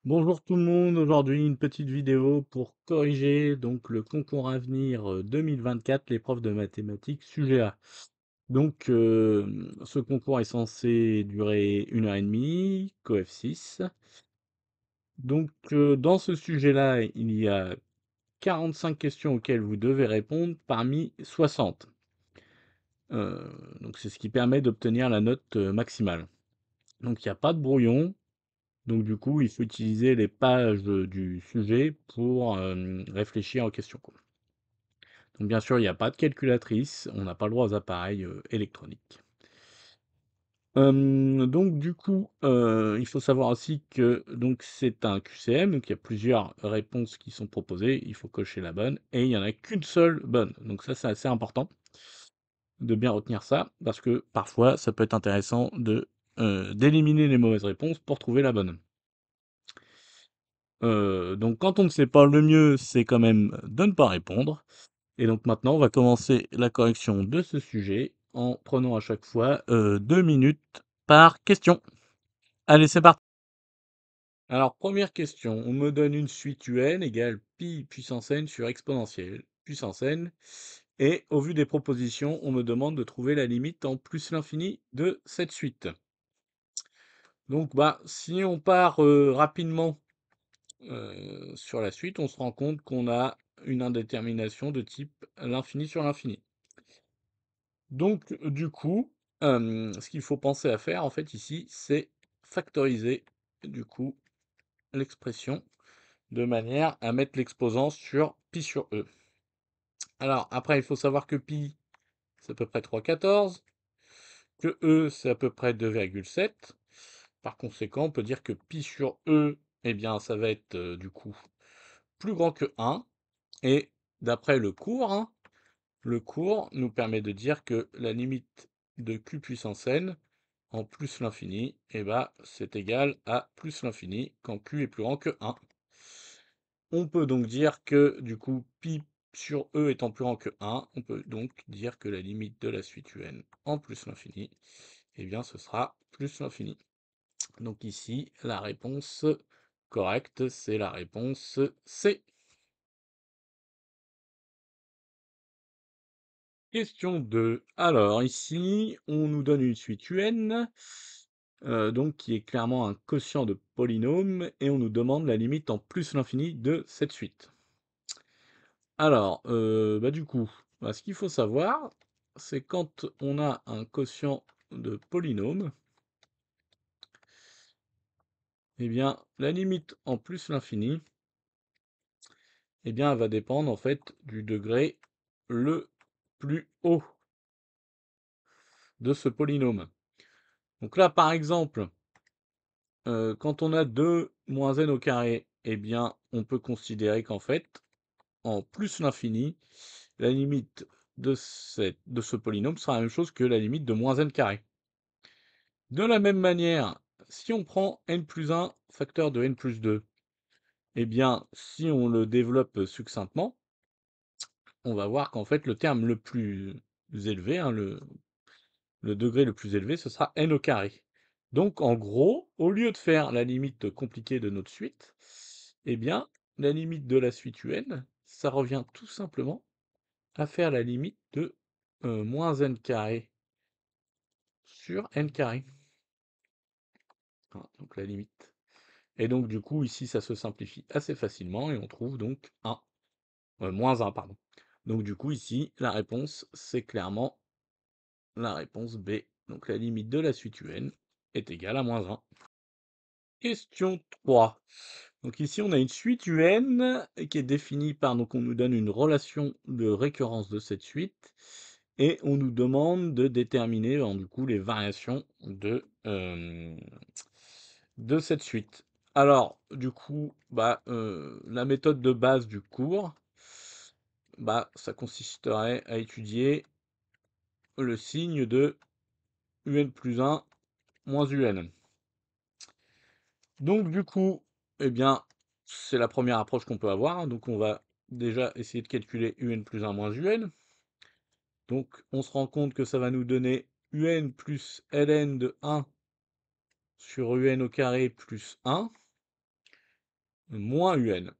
Bonjour tout le monde, aujourd'hui une petite vidéo pour corriger donc le concours à venir 2024, l'épreuve de mathématiques sujet A. Donc ce concours est censé durer 1 heure et demie, coef 6. Donc dans ce sujet-là, il y a 45 questions auxquelles vous devez répondre parmi 60. Euh, donc c'est ce qui permet d'obtenir la note maximale. Donc il n'y a pas de brouillon. Donc du coup, il faut utiliser les pages du sujet pour réfléchir aux questions, quoi. Donc bien sûr, il n'y a pas de calculatrice, on n'a pas le droit aux appareils électroniques. Donc du coup, il faut savoir aussi que donc c'est un QCM, donc il y a plusieurs réponses qui sont proposées, il faut cocher la bonne, et il n'y en a qu'une seule bonne. Donc ça, c'est assez important de bien retenir ça, parce que parfois, ça peut être intéressant d'éliminer les mauvaises réponses pour trouver la bonne. Donc quand on ne sait pas, le mieux, c'est quand même de ne pas répondre. Et donc maintenant, on va commencer la correction de ce sujet en prenant à chaque fois 2 minutes par question. Allez, c'est parti. Alors, première question, on me donne une suite UN égale pi puissance n sur exponentielle puissance n. Et au vu des propositions, on me demande de trouver la limite en plus l'infini de cette suite. Donc, bah, si on part rapidement sur la suite, on se rend compte qu'on a une indétermination de type l'infini sur l'infini. Donc, du coup, ce qu'il faut penser à faire, en fait, ici, c'est factoriser, du coup, l'expression de manière à mettre l'exposant sur pi sur e. Alors, après, il faut savoir que pi, c'est à peu près 3,14, que e, c'est à peu près 2,7. Par conséquent, on peut dire que pi sur e, eh bien, ça va être, du coup, plus grand que 1. Et d'après le cours, hein, le cours nous permet de dire que la limite de q puissance n en plus l'infini, eh ben, c'est égal à plus l'infini quand q est plus grand que 1. On peut donc dire que du coup pi sur e étant plus grand que 1, on peut donc dire que la limite de la suite un en plus l'infini, eh bien ce sera plus l'infini. Donc ici, la réponse correcte, c'est la réponse C. Question 2. Alors ici, on nous donne une suite UN, donc qui est clairement un quotient de polynôme, et on nous demande la limite en plus l'infini de cette suite. Alors, bah, du coup, bah, ce qu'il faut savoir, c'est quand on a un quotient de polynôme, eh bien, la limite en plus l'infini, eh bien, elle va dépendre en fait du degré le plus haut de ce polynôme. Donc là, par exemple, quand on a 2 moins n au carré, eh bien, on peut considérer qu'en fait, en plus l'infini, la limite de ce polynôme sera la même chose que la limite de moins n carré. De la même manière, si on prend n plus 1 facteur de n plus 2, eh bien, si on le développe succinctement, on va voir qu'en fait, le terme le plus élevé, hein, le degré le plus élevé, ce sera n au carré. Donc, en gros, au lieu de faire la limite compliquée de notre suite, eh bien, la limite de la suite un, ça revient tout simplement à faire la limite de moins n carré sur n carré. Voilà, donc la limite. Et donc, du coup, ici, ça se simplifie assez facilement et on trouve donc 1, moins 1, pardon. Donc, du coup, ici, la réponse, c'est clairement la réponse B. Donc, la limite de la suite UN est égale à moins 1. Question 3. Donc ici, on a une suite UN qui est définie par, donc on nous donne une relation de récurrence de cette suite et on nous demande de déterminer du coup les variations de cette suite. Alors, du coup, bah, la méthode de base du cours, bah, ça consisterait à étudier le signe de UN plus 1 moins UN. Donc du coup, eh bien, c'est la première approche qu'on peut avoir, hein. Donc on va déjà essayer de calculer UN plus 1 moins UN. Donc on se rend compte que ça va nous donner UN plus ln de 1 sur UN au carré plus 1. moins un.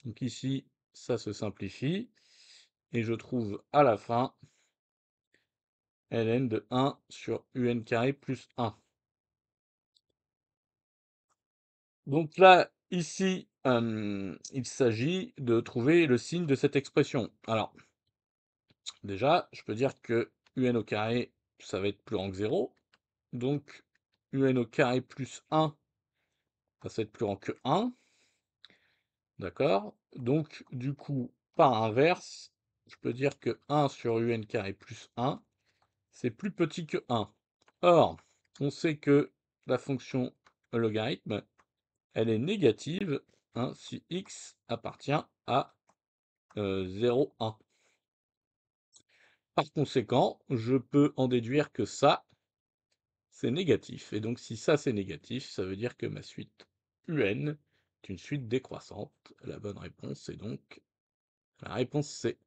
Donc ici, ça se simplifie. Et je trouve à la fin ln de 1 sur un carré plus 1. Donc là, ici, il s'agit de trouver le signe de cette expression. Alors, déjà, je peux dire que un au carré, ça va être plus grand que 0. Donc, un au carré plus 1, ça va être plus grand que 1. D'accord? Donc, du coup, par inverse, je peux dire que 1 sur un carré plus 1, c'est plus petit que 1. Or, on sait que la fonction logarithme, elle est négative, hein, si x appartient à 0, 1. Par conséquent, je peux en déduire que ça, c'est négatif. Et donc, si ça, c'est négatif, ça veut dire que ma suite un est une suite décroissante. La bonne réponse est donc la réponse C.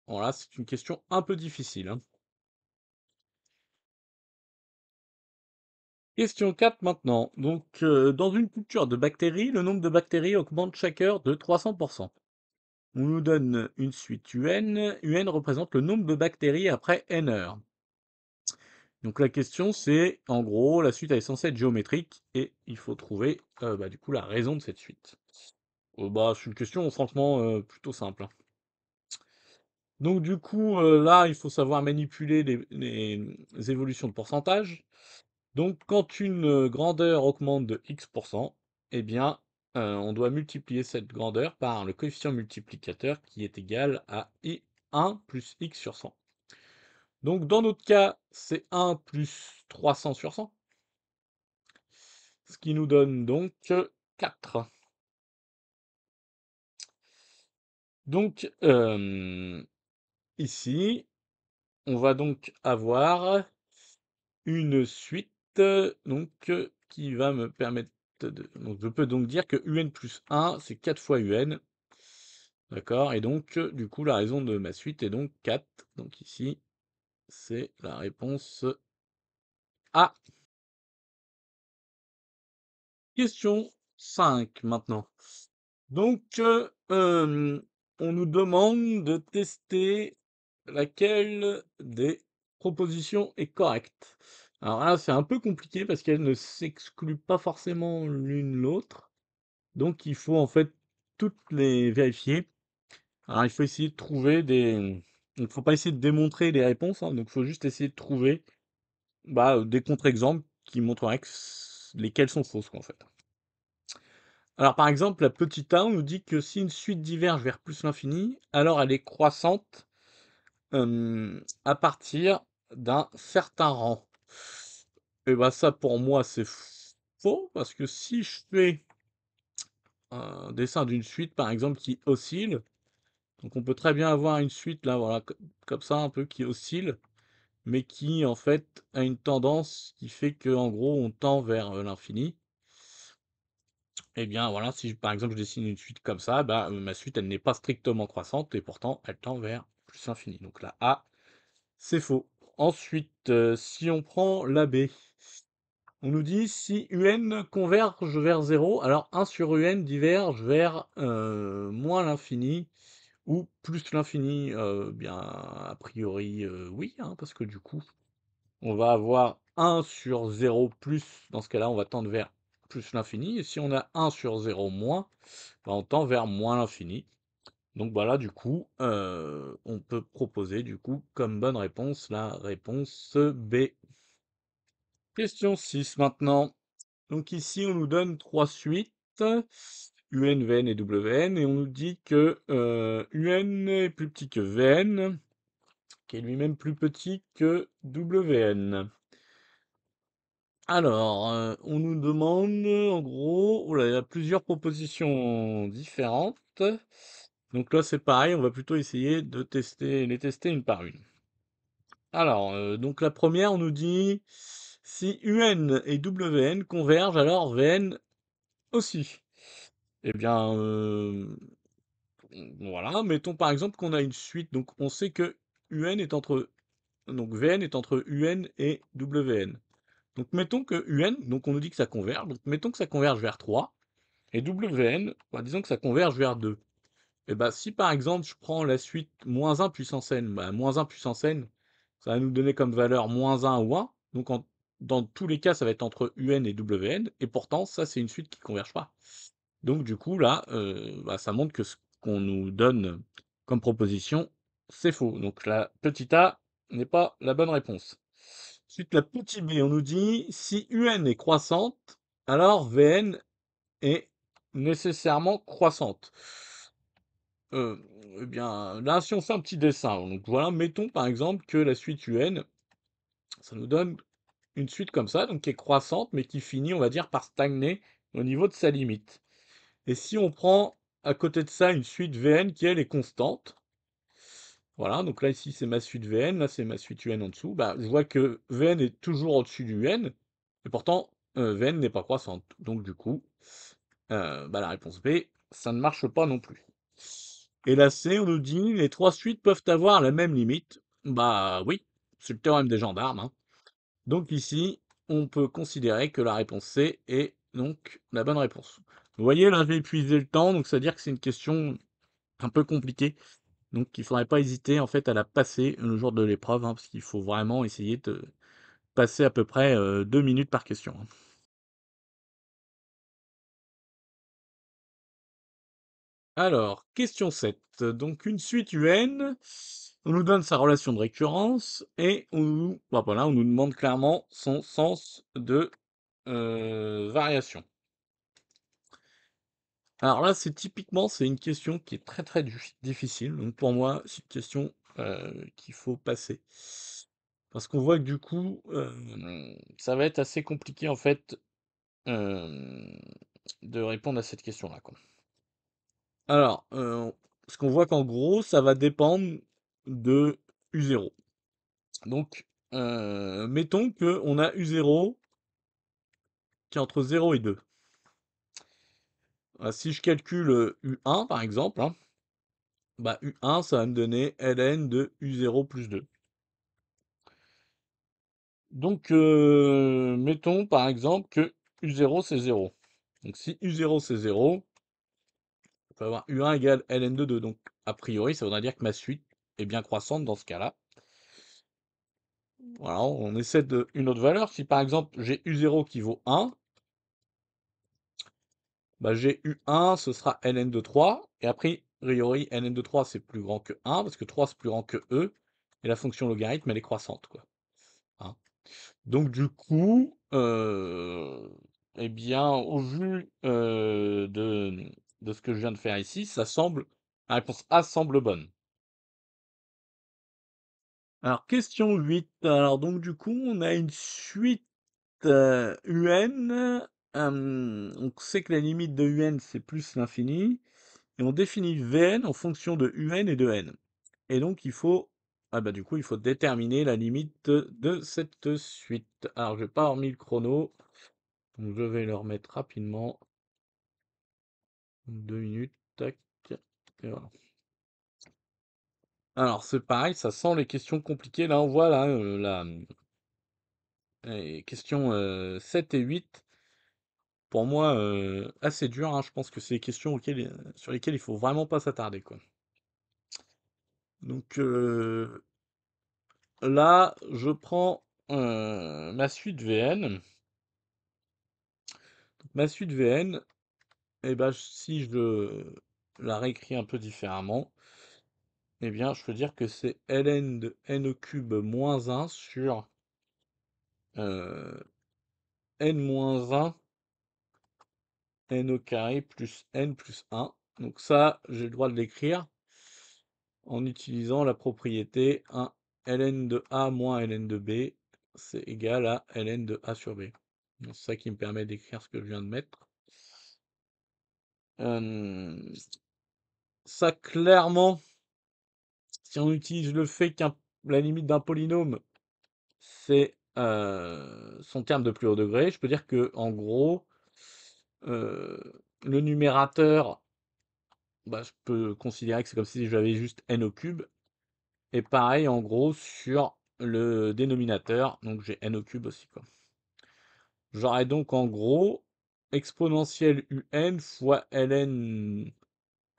Voilà, c'est une question un peu difficile, hein. Question 4 maintenant. Donc, dans une culture de bactéries, le nombre de bactéries augmente chaque heure de 300%. On nous donne une suite UN. UN représente le nombre de bactéries après n heures. Donc la question c'est, en gros, la suite elle est censée être géométrique et il faut trouver du coup la raison de cette suite. C'est une question franchement plutôt simple, hein. Donc du coup, là, il faut savoir manipuler les évolutions de pourcentage. Donc quand une grandeur augmente de X%, eh bien, on doit multiplier cette grandeur par le coefficient multiplicateur qui est égal à I1 plus X sur 100. Donc dans notre cas, c'est 1 plus 300 sur 100, ce qui nous donne donc 4. Donc ici, on va donc avoir une suite qui va me permettre de... Donc je peux donc dire que un plus 1, c'est 4 fois un. D'accord? Et donc, du coup, la raison de ma suite est donc 4. Donc ici, c'est la réponse A. Question 5 maintenant. Donc, on nous demande de tester laquelle des propositions est correcte. Alors là, c'est un peu compliqué parce qu'elles ne s'excluent pas forcément l'une l'autre. Donc, il faut en fait toutes les vérifier. Alors, il faut essayer de trouver des... Il ne faut pas essayer de démontrer les réponses, hein, donc il faut juste essayer de trouver des contre-exemples qui montreraient lesquelles sont fausses, quoi, en fait. Alors, par exemple, la petite a, on nous dit que si une suite diverge vers plus l'infini, alors elle est croissante à partir d'un certain rang. Et ça, pour moi, c'est faux, parce que si je fais un dessin d'une suite, par exemple, qui oscille, donc on peut très bien avoir une suite, là, voilà, comme ça, un peu qui oscille, mais qui, en fait, a une tendance qui fait que, en gros, on tend vers l'infini. Eh bien, voilà, si par exemple je dessine une suite comme ça, ma suite, elle n'est pas strictement croissante, et pourtant, elle tend vers plus l'infini. Donc la A, c'est faux. Ensuite, si on prend la B, on nous dit si un converge vers 0, alors 1 sur un diverge vers moins l'infini ou plus l'infini. Bien, a priori, oui, hein, parce que du coup, on va avoir 1 sur 0 plus, dans ce cas-là, on va tendre vers plus l'infini. Et si on a 1 sur 0 moins, on tend vers moins l'infini. Donc voilà, du coup, on peut proposer du coup comme bonne réponse la réponse B. Question 6 maintenant. Donc ici, on nous donne trois suites, UN, Vn et Wn, et on nous dit que Un est plus petit que Vn, qui est lui-même plus petit que Wn. Alors, on nous demande, en gros, oh là, il y a plusieurs propositions différentes. Donc là, c'est pareil, on va plutôt essayer de les tester une par une. Alors, donc la première, on nous dit si UN et WN convergent, alors VN aussi. Eh bien, voilà, mettons par exemple qu'on a une suite, donc on sait que UN est entre, donc VN est entre UN et WN. Donc mettons que UN, donc on nous dit que ça converge, donc mettons que ça converge vers 3. Et Wn, bah, disons que ça converge vers 2. Et bah, si par exemple je prends la suite -1 puissance n, bah, -1 puissance n, ça va nous donner comme valeur -1 ou 1. Donc dans tous les cas, ça va être entre un et wn. Et pourtant, ça, c'est une suite qui ne converge pas. Donc du coup, là, bah, ça montre que ce qu'on nous donne comme proposition, c'est faux. Donc la petite a n'est pas la bonne réponse. Ensuite, la petite b, on nous dit si un est croissante, alors Vn est nécessairement croissante. Euh, eh bien, là, si on fait un petit dessin, donc voilà, mettons par exemple que la suite UN, ça nous donne une suite comme ça, donc qui est croissante, mais qui finit, on va dire, par stagner au niveau de sa limite. Et si on prend à côté de ça une suite VN qui, elle, est constante, voilà, donc là, ici, c'est ma suite VN, là, c'est ma suite UN en dessous, bah, je vois que VN est toujours au-dessus du UN, et pourtant, VN n'est pas croissante. Donc, du coup, bah, la réponse B, ça ne marche pas non plus. Et la C, on nous dit les trois suites peuvent avoir la même limite. Bah oui, c'est le théorème des gendarmes, hein. Donc ici, on peut considérer que la réponse C est donc la bonne réponse. Vous voyez, là, j'ai épuisé le temps, donc ça veut dire que c'est une question un peu compliquée. Donc il ne faudrait pas hésiter en fait à la passer le jour de l'épreuve, hein, parce qu'il faut vraiment essayer de passer à peu près 2 minutes par question, hein. Alors, question 7. Donc, une suite UN, on nous donne sa relation de récurrence et bah voilà, on nous demande clairement son sens de variation. Alors là, c'est une question qui est très très difficile. Donc pour moi, c'est une question qu'il faut passer. Parce qu'on voit que du coup, ça va être assez compliqué en fait euh, de répondre à cette question-là, quoi. Alors, parce qu'on voit qu'en gros, ça va dépendre de U0. Donc, mettons qu'on a U0 qui est entre 0 et 2. Si je calcule U1, par exemple, hein, bah U1, ça va me donner ln de U0 plus 2. Donc, mettons par exemple que U0 c'est 0. Donc, si U0 c'est 0, on peut avoir U1 égale ln de 2. Donc, a priori, ça voudrait dire que ma suite est bien croissante dans ce cas-là. Voilà, on essaie de une autre valeur. Si par exemple j'ai U0 qui vaut 1, bah j'ai U1, ce sera ln de 3. Et après, a priori, ln de 3 c'est plus grand que 1, parce que 3 c'est plus grand que E. Et la fonction logarithme, elle est croissante, quoi, hein. Donc du coup, eh bien, au vu de ce que je viens de faire ici, la réponse A semble bonne. Alors, question 8. Alors, donc, du coup, on a une suite UN. On sait que la limite de UN, c'est plus l'infini. Et on définit Vn en fonction de UN et de n. Et donc, du coup, il faut déterminer la limite de cette suite. Alors, je n'ai pas remis le chrono. Donc, je vais le remettre rapidement. 2 minutes. Tac. Et voilà. Alors, c'est pareil, ça sent les questions compliquées. Là, on voit là, les questions 7 et 8. Pour moi, assez dur, hein. Je pense que c'est des questions sur lesquelles il faut vraiment pas s'attarder, quoi. Donc là, je prends ma suite VN. Ma suite VN, et ben, si je la réécris un peu différemment, eh bien, je peux dire que c'est ln de n au cube moins 1 sur n moins 1 n au carré plus n plus 1. Donc ça, j'ai le droit de l'écrire en utilisant la propriété 1 ln de A moins ln de B, c'est égal à ln de A sur B. C'est ça qui me permet d'écrire ce que je viens de mettre. Ça, clairement, si on utilise le fait que la limite d'un polynôme, c'est son terme de plus haut degré, je peux dire que en gros, euh, le numérateur, bah, je peux considérer que c'est comme si j'avais juste n au cube. Et pareil, en gros, sur le dénominateur, donc j'ai n au cube aussi, quoi. J'aurais donc en gros exponentielle un fois ln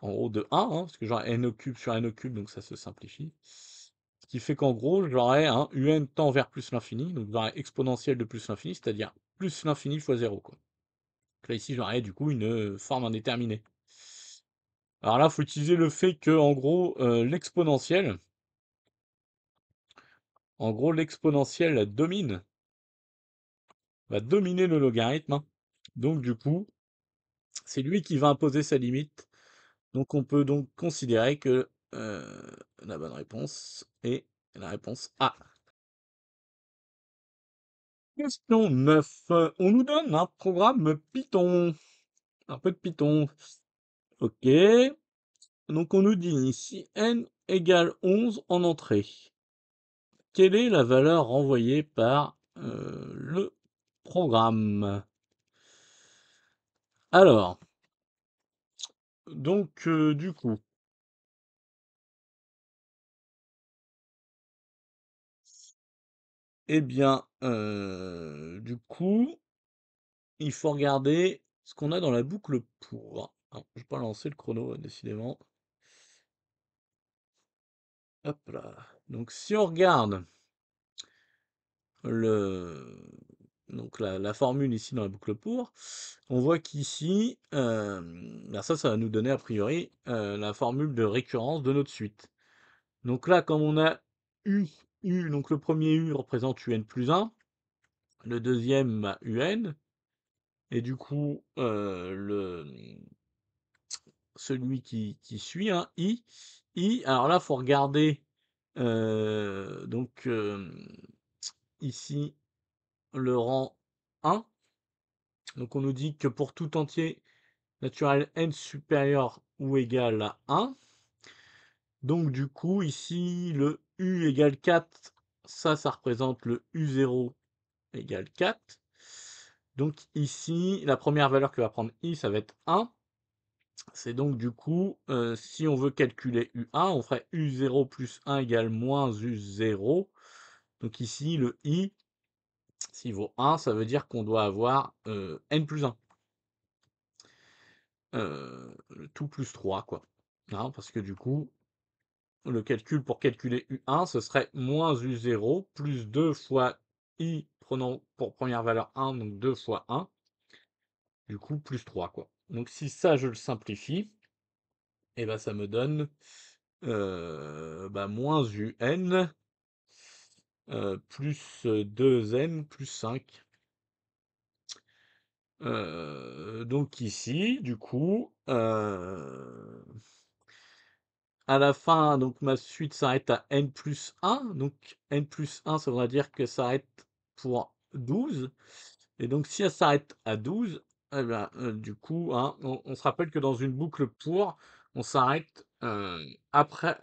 en gros de 1, hein, parce que j'aurai n au cube sur n au cube, donc ça se simplifie. Ce qui fait qu'en gros, j'aurai un un tend vers plus l'infini, donc j'aurai exponentielle de plus l'infini, c'est-à-dire plus l'infini fois 0, quoi. Donc là, ici, j'aurai du coup une forme indéterminée. Alors là, il faut utiliser le fait que, en gros, l'exponentielle va dominer le logarithme, hein. Donc du coup, c'est lui qui va imposer sa limite. Donc on peut donc considérer que la bonne réponse est la réponse A. Question 9. On nous donne un programme Python. Un peu de Python. Ok. Donc on nous dit si n égale 11 en entrée, quelle est la valeur renvoyée par le programme? Alors, donc du coup, eh bien, du coup, il faut regarder ce qu'on a dans la boucle pour. Ah, je vais pas lancer le chrono, décidément. Hop là. Donc si on regarde le donc la formule ici dans la boucle pour, on voit qu'ici, bah ça va nous donner a priori la formule de récurrence de notre suite. Donc là, comme on a u, donc le premier u représente un plus 1, le deuxième bah, un, et du coup celui qui suit, hein, alors là, il faut regarder donc ici le rang 1. Donc on nous dit que pour tout entier naturel n supérieur ou égal à 1. Donc du coup, ici, le u égale 4, ça représente le u0 égale 4. Donc ici, la première valeur que va prendre i, ça va être 1. C'est donc du coup, si on veut calculer u1, on ferait u0 plus 1 égale moins u0. Donc ici, le i, s'il vaut 1, ça veut dire qu'on doit avoir n plus 1. Tout plus 3, quoi. Hein, parce que du coup, le calcul pour calculer u1, ce serait moins u0 plus 2 fois i, prenons pour première valeur 1, donc 2 fois 1, du coup plus 3, quoi. Donc si ça, je le simplifie, et ben ça me donne moins un plus 2n plus 5. Donc ici, du coup, à la fin, donc ma suite s'arrête à n plus 1. Donc n plus 1, ça voudrait dire que ça s'arrête pour 12. Et donc si elle s'arrête à 12, eh ben, du coup, hein, on se rappelle que dans une boucle pour, on s'arrête après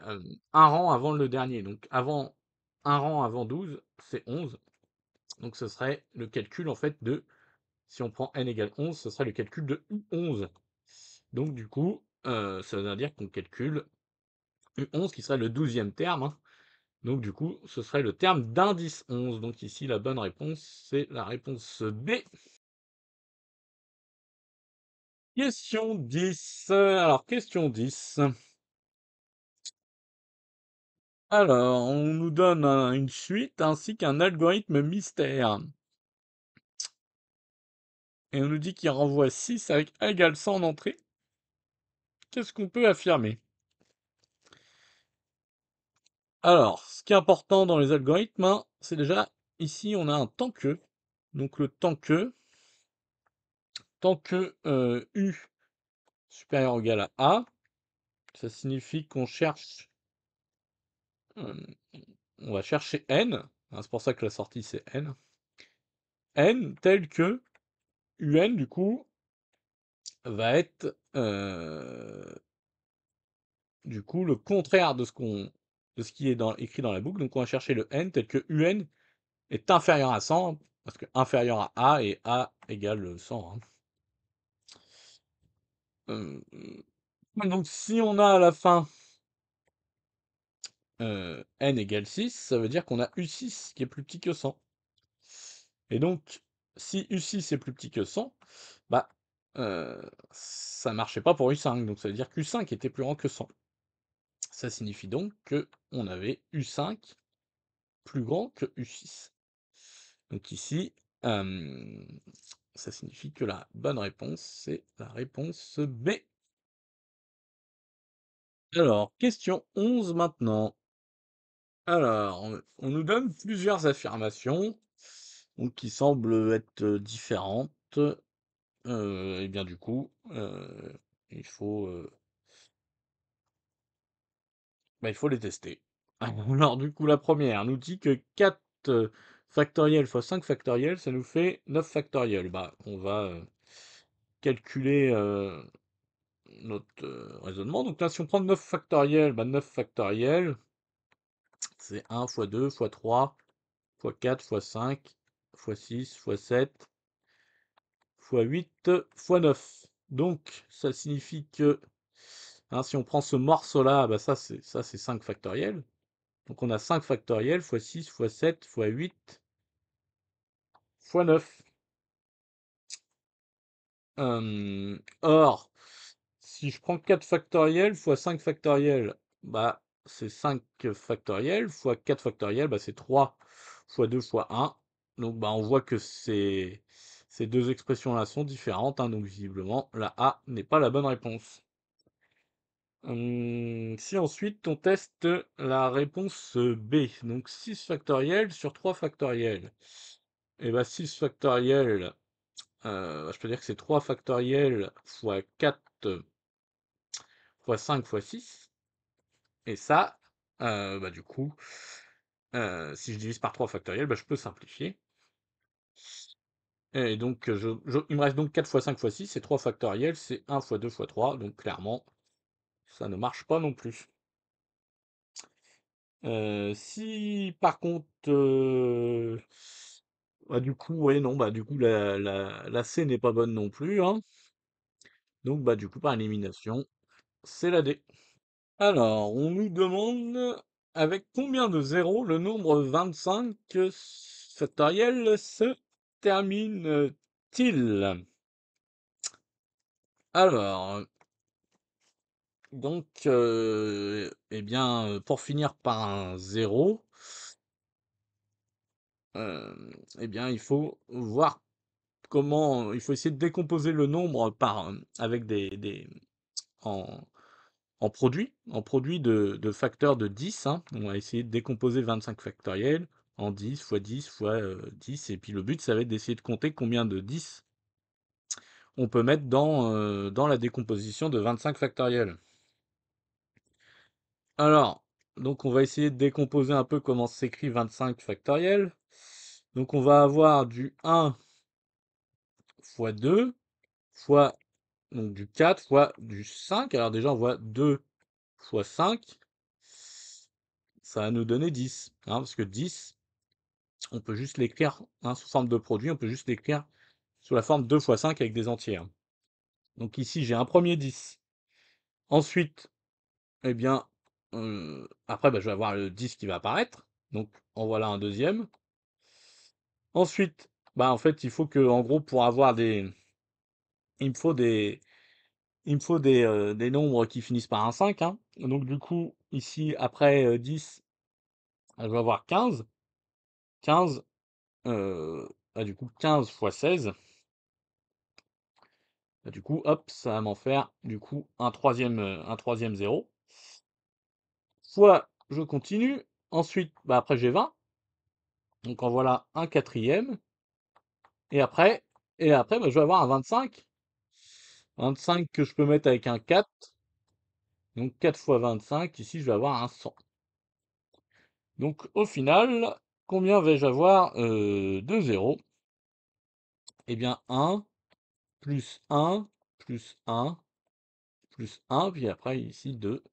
un rang avant le dernier. Donc un rang avant 12, c'est 11. Donc ce serait le calcul en fait de, si on prend n égale 11, ce serait le calcul de U11. Donc du coup, ça veut dire qu'on calcule U11 qui serait le 12e terme, hein. Donc du coup, ce serait le terme d'indice 11. Donc ici, la bonne réponse, c'est la réponse B. Question 10. Alors, question 10. Alors, on nous donne une suite ainsi qu'un algorithme mystère. Et on nous dit qu'il renvoie 6 avec A égale 100 en entrée. Qu'est-ce qu'on peut affirmer? Alors, ce qui est important dans les algorithmes, hein, c'est déjà, ici, on a un tant que. Donc le tant que U supérieur ou égal à A, ça signifie qu'on cherche, euh, on va chercher N, hein, c'est pour ça que la sortie c'est N. N tel que UN, du coup, va être du coup le contraire de ce qui est écrit dans la boucle. Donc on va chercher le N tel que UN est inférieur à 100, parce que inférieur à A et A égale 100. Hein. Donc si on a à la fin n égale 6, ça veut dire qu'on a U6 qui est plus petit que 100. Et donc, si U6 est plus petit que 100, bah, ça marchait pas pour U5, donc ça veut dire qu'U5 était plus grand que 100. Ça signifie donc que on avait U5 plus grand que U6. Donc ici, hem, ça signifie que la bonne réponse, c'est la réponse B. Alors, question 11 maintenant. Alors, on nous donne plusieurs affirmations, donc qui semblent être, différentes, et bien du coup, il faut, il faut les tester. Alors du coup, la première nous dit que 4 factoriel fois 5 factoriel, ça nous fait 9 factoriel. Bah, on va, calculer, notre, raisonnement. Donc là, si on prend 9 factoriel, bah 9 factoriel, c'est 1 fois 2 fois 3 fois 4 fois 5 fois 6 fois 7 fois 8 fois 9. Donc ça signifie que, hein, si on prend ce morceau-là, bah ça c'est 5 factoriel. Donc on a 5 factoriel fois 6 fois 7 fois 8 fois 9. Or, si je prends 4 factoriel fois 5 factoriel, bah c'est 5 factoriel fois 4 factoriel, bah c'est 3 fois 2 fois 1. Donc bah on voit que ces deux expressions-là sont différentes, hein, donc visiblement la A n'est pas la bonne réponse. Si ensuite on teste la réponse B, donc 6 factoriel sur 3 factoriel, et bah 6 factoriel, je peux dire que c'est 3 factoriel fois 4 fois 5 fois 6. Et ça, bah, du coup, si je divise par 3 factoriel, bah, je peux simplifier. Et donc, il me reste donc 4 fois 5 fois 6, c'est 3 factoriel, c'est 1 fois 2 fois 3, donc clairement, ça ne marche pas non plus. Si par contre, bah, du coup, ouais, non, bah, du coup, la C n'est pas bonne non plus, hein. Donc, bah, du coup, par élimination, c'est la D. Alors, on nous demande avec combien de zéros le nombre 25 factoriel se termine-t-il? Alors, donc, eh bien, pour finir par un zéro, eh bien, il faut voir comment, il faut essayer de décomposer le nombre par, avec en, en produit de facteurs de 10, hein. On va essayer de décomposer 25 factoriel en 10 fois 10 fois 10. Et puis le but, ça va être d'essayer de compter combien de 10 on peut mettre dans la décomposition de 25 factoriel. Alors, donc on va essayer de décomposer un peu comment s'écrit 25 factoriel. Donc on va avoir du 1 fois 2 fois donc du 4 fois du 5. Alors déjà, on voit 2 fois 5, ça va nous donner 10, hein, parce que 10, on peut juste l'écrire, hein, sous forme de produit, on peut juste l'écrire sous la forme 2 fois 5 avec des entiers. Donc ici, j'ai un premier 10. Ensuite, eh bien, après, bah, je vais avoir le 10 qui va apparaître. Donc, en voilà un deuxième. Ensuite, bah, en fait, il faut que, en gros, pour avoir il me faut des nombres qui finissent par un 5, hein. Donc, du coup, ici, après 10, je vais avoir 15. 15, bah, du coup, 15 fois 16. Bah, du coup, hop, ça va m'en faire, du coup, un troisième 0. Soit je continue. Ensuite, bah, après, j'ai 20. Donc, en voilà un quatrième. Et après, bah, je vais avoir un 25. 25 que je peux mettre avec un 4. Donc 4 fois 25, ici je vais avoir un 100. Donc au final, combien vais-je avoir de 0? Eh bien 1, plus 1, plus 1, plus 1, puis après ici 2.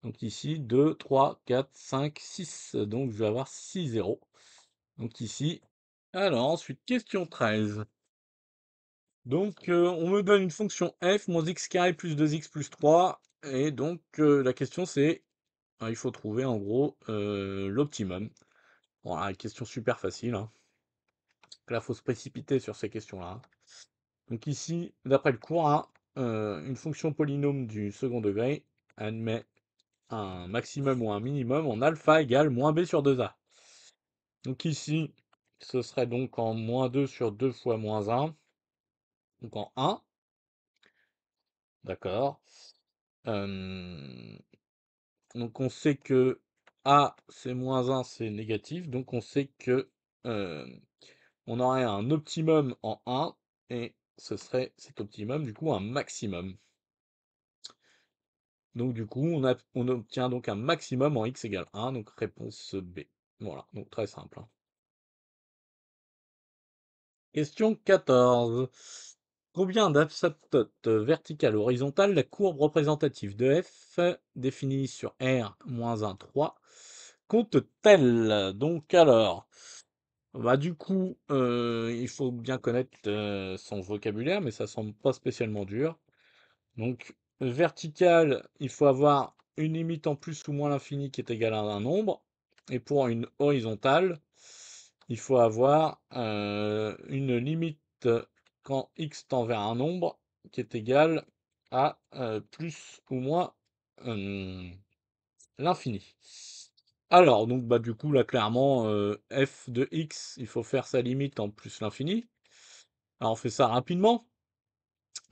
Donc ici 2, 3, 4, 5, 6. Donc je vais avoir 6 zéros. Donc ici. Alors ensuite, question 13. Donc, on me donne une fonction f moins x carré plus 2x plus 3. Et donc, la question c'est, il faut trouver en gros l'optimum. Voilà, question super facile, hein. Là, faut se précipiter sur ces questions-là. Donc ici, d'après le cours 1, une fonction polynôme du second degré admet un maximum ou un minimum en alpha égale moins b sur 2a. Donc ici, ce serait donc en moins 2 sur 2 fois moins 1, donc en 1, d'accord. Euh, donc on sait que a c'est moins 1, c'est négatif, donc on sait que euh, on aurait un optimum en 1, et ce serait cet optimum du coup un maximum. Donc du coup, on obtient donc un maximum en x égale 1, donc réponse B. Voilà, donc très simple, hein. Question 14. Combien d'asymptotes verticales horizontales la courbe représentative de f, définie sur R-1, 3, compte-t-elle? Donc alors, bah du coup, il faut bien connaître son vocabulaire, mais ça semble pas spécialement dur. Donc, verticale, il faut avoir une limite en plus ou moins l'infini qui est égale à un nombre. Et pour une horizontale, il faut avoir une limite quand x tend vers un nombre qui est égal à plus ou moins euh, l'infini. Alors, donc bah du coup là clairement f de x, il faut faire sa limite en plus l'infini. Alors on fait ça rapidement.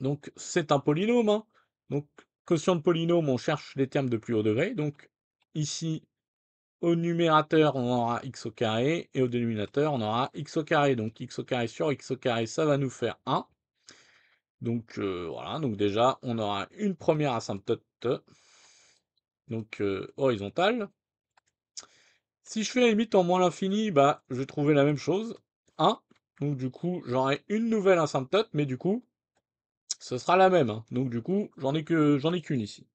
Donc, c'est un polynôme, hein. Donc, quotient de polynôme, on cherche les termes de plus haut degré. Donc, ici, au numérateur, on aura x au carré, et au dénominateur, on aura x au carré. Donc, x au carré sur x au carré, ça va nous faire 1. Donc, voilà. Donc, déjà, on aura une première asymptote, donc horizontale. Si je fais la limite en moins l'infini, bah, je vais trouver la même chose, 1. Donc, du coup, j'aurai une nouvelle asymptote, mais du coup, ce sera la même, hein. Donc, du coup, j'en ai qu'une ici.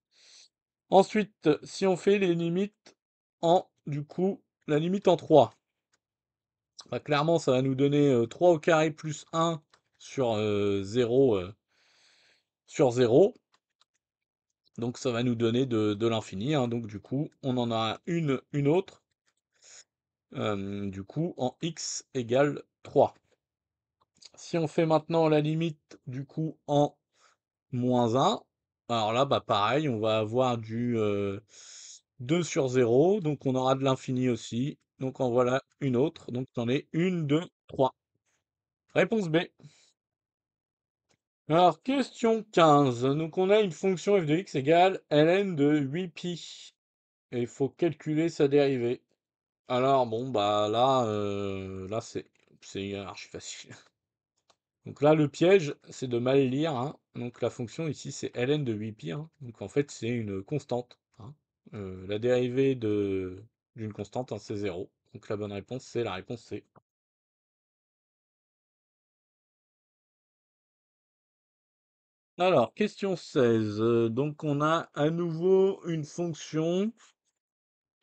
Ensuite, si on fait les limites en, du coup, la limite en 3, bah, clairement, ça va nous donner 3 au carré plus 1 sur 0 sur 0. Donc, ça va nous donner de l'infini, hein. Donc, du coup, on en a une autre, du coup, en x égale 3. Si on fait maintenant la limite, du coup, en moins 1, alors là, bah pareil, on va avoir du 2 sur 0, donc on aura de l'infini aussi. Donc en voilà une autre, donc t'en es une, 2, 3. Réponse B. Alors, question 15. Donc on a une fonction f de x égale ln de 8pi. Et il faut calculer sa dérivée. Alors bon, bah là c'est archi facile. Donc là, le piège, c'est de mal lire, hein. Donc la fonction ici, c'est ln de 8pi, hein. Donc en fait, c'est une constante, hein. La dérivée d'une constante, hein, c'est 0. Donc la bonne réponse, c'est la réponse C. Alors, question 16. Donc on a à nouveau une fonction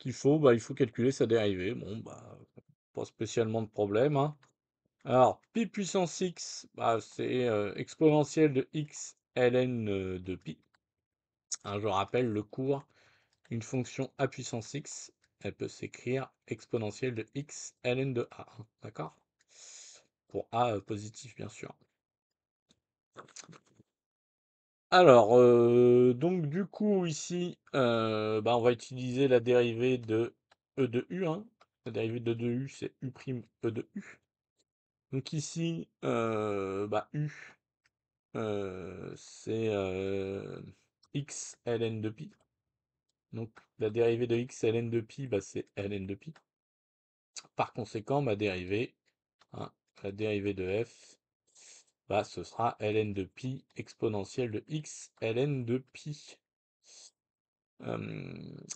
il faut calculer sa dérivée. Bon, bah, pas spécialement de problème, hein. Alors, pi puissance x, bah, c'est exponentielle de x ln de pi. Hein, je rappelle le cours. Une fonction a puissance x, elle peut s'écrire exponentielle de x ln de a, hein, d'accord? Pour a positif, bien sûr. Alors, donc du coup, ici, bah, on va utiliser la dérivée de e de u, hein. La dérivée de e de u, c'est u' e de u. Donc ici, bah, u, c'est x ln de pi. Donc la dérivée de x ln de pi, bah, c'est ln de pi. Par conséquent, ma dérivée, hein, la dérivée de f, bah, ce sera ln de pi exponentielle de x ln de pi.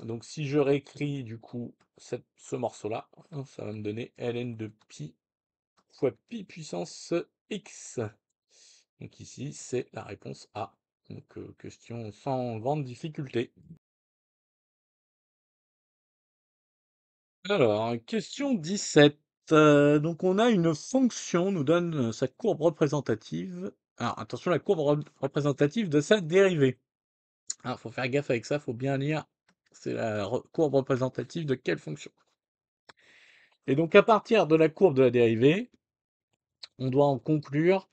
Donc si je réécris du coup ce morceau-là, hein, ça va me donner ln de pi fois pi puissance x. Donc ici, c'est la réponse A. Donc question sans grande difficulté. Alors, question 17. Donc on a une fonction, nous donne sa courbe représentative. Alors attention, la courbe représentative de sa dérivée. Il faut faire gaffe avec ça, faut bien lire. C'est la courbe représentative de quelle fonction? Et donc à partir de la courbe de la dérivée, on doit en conclure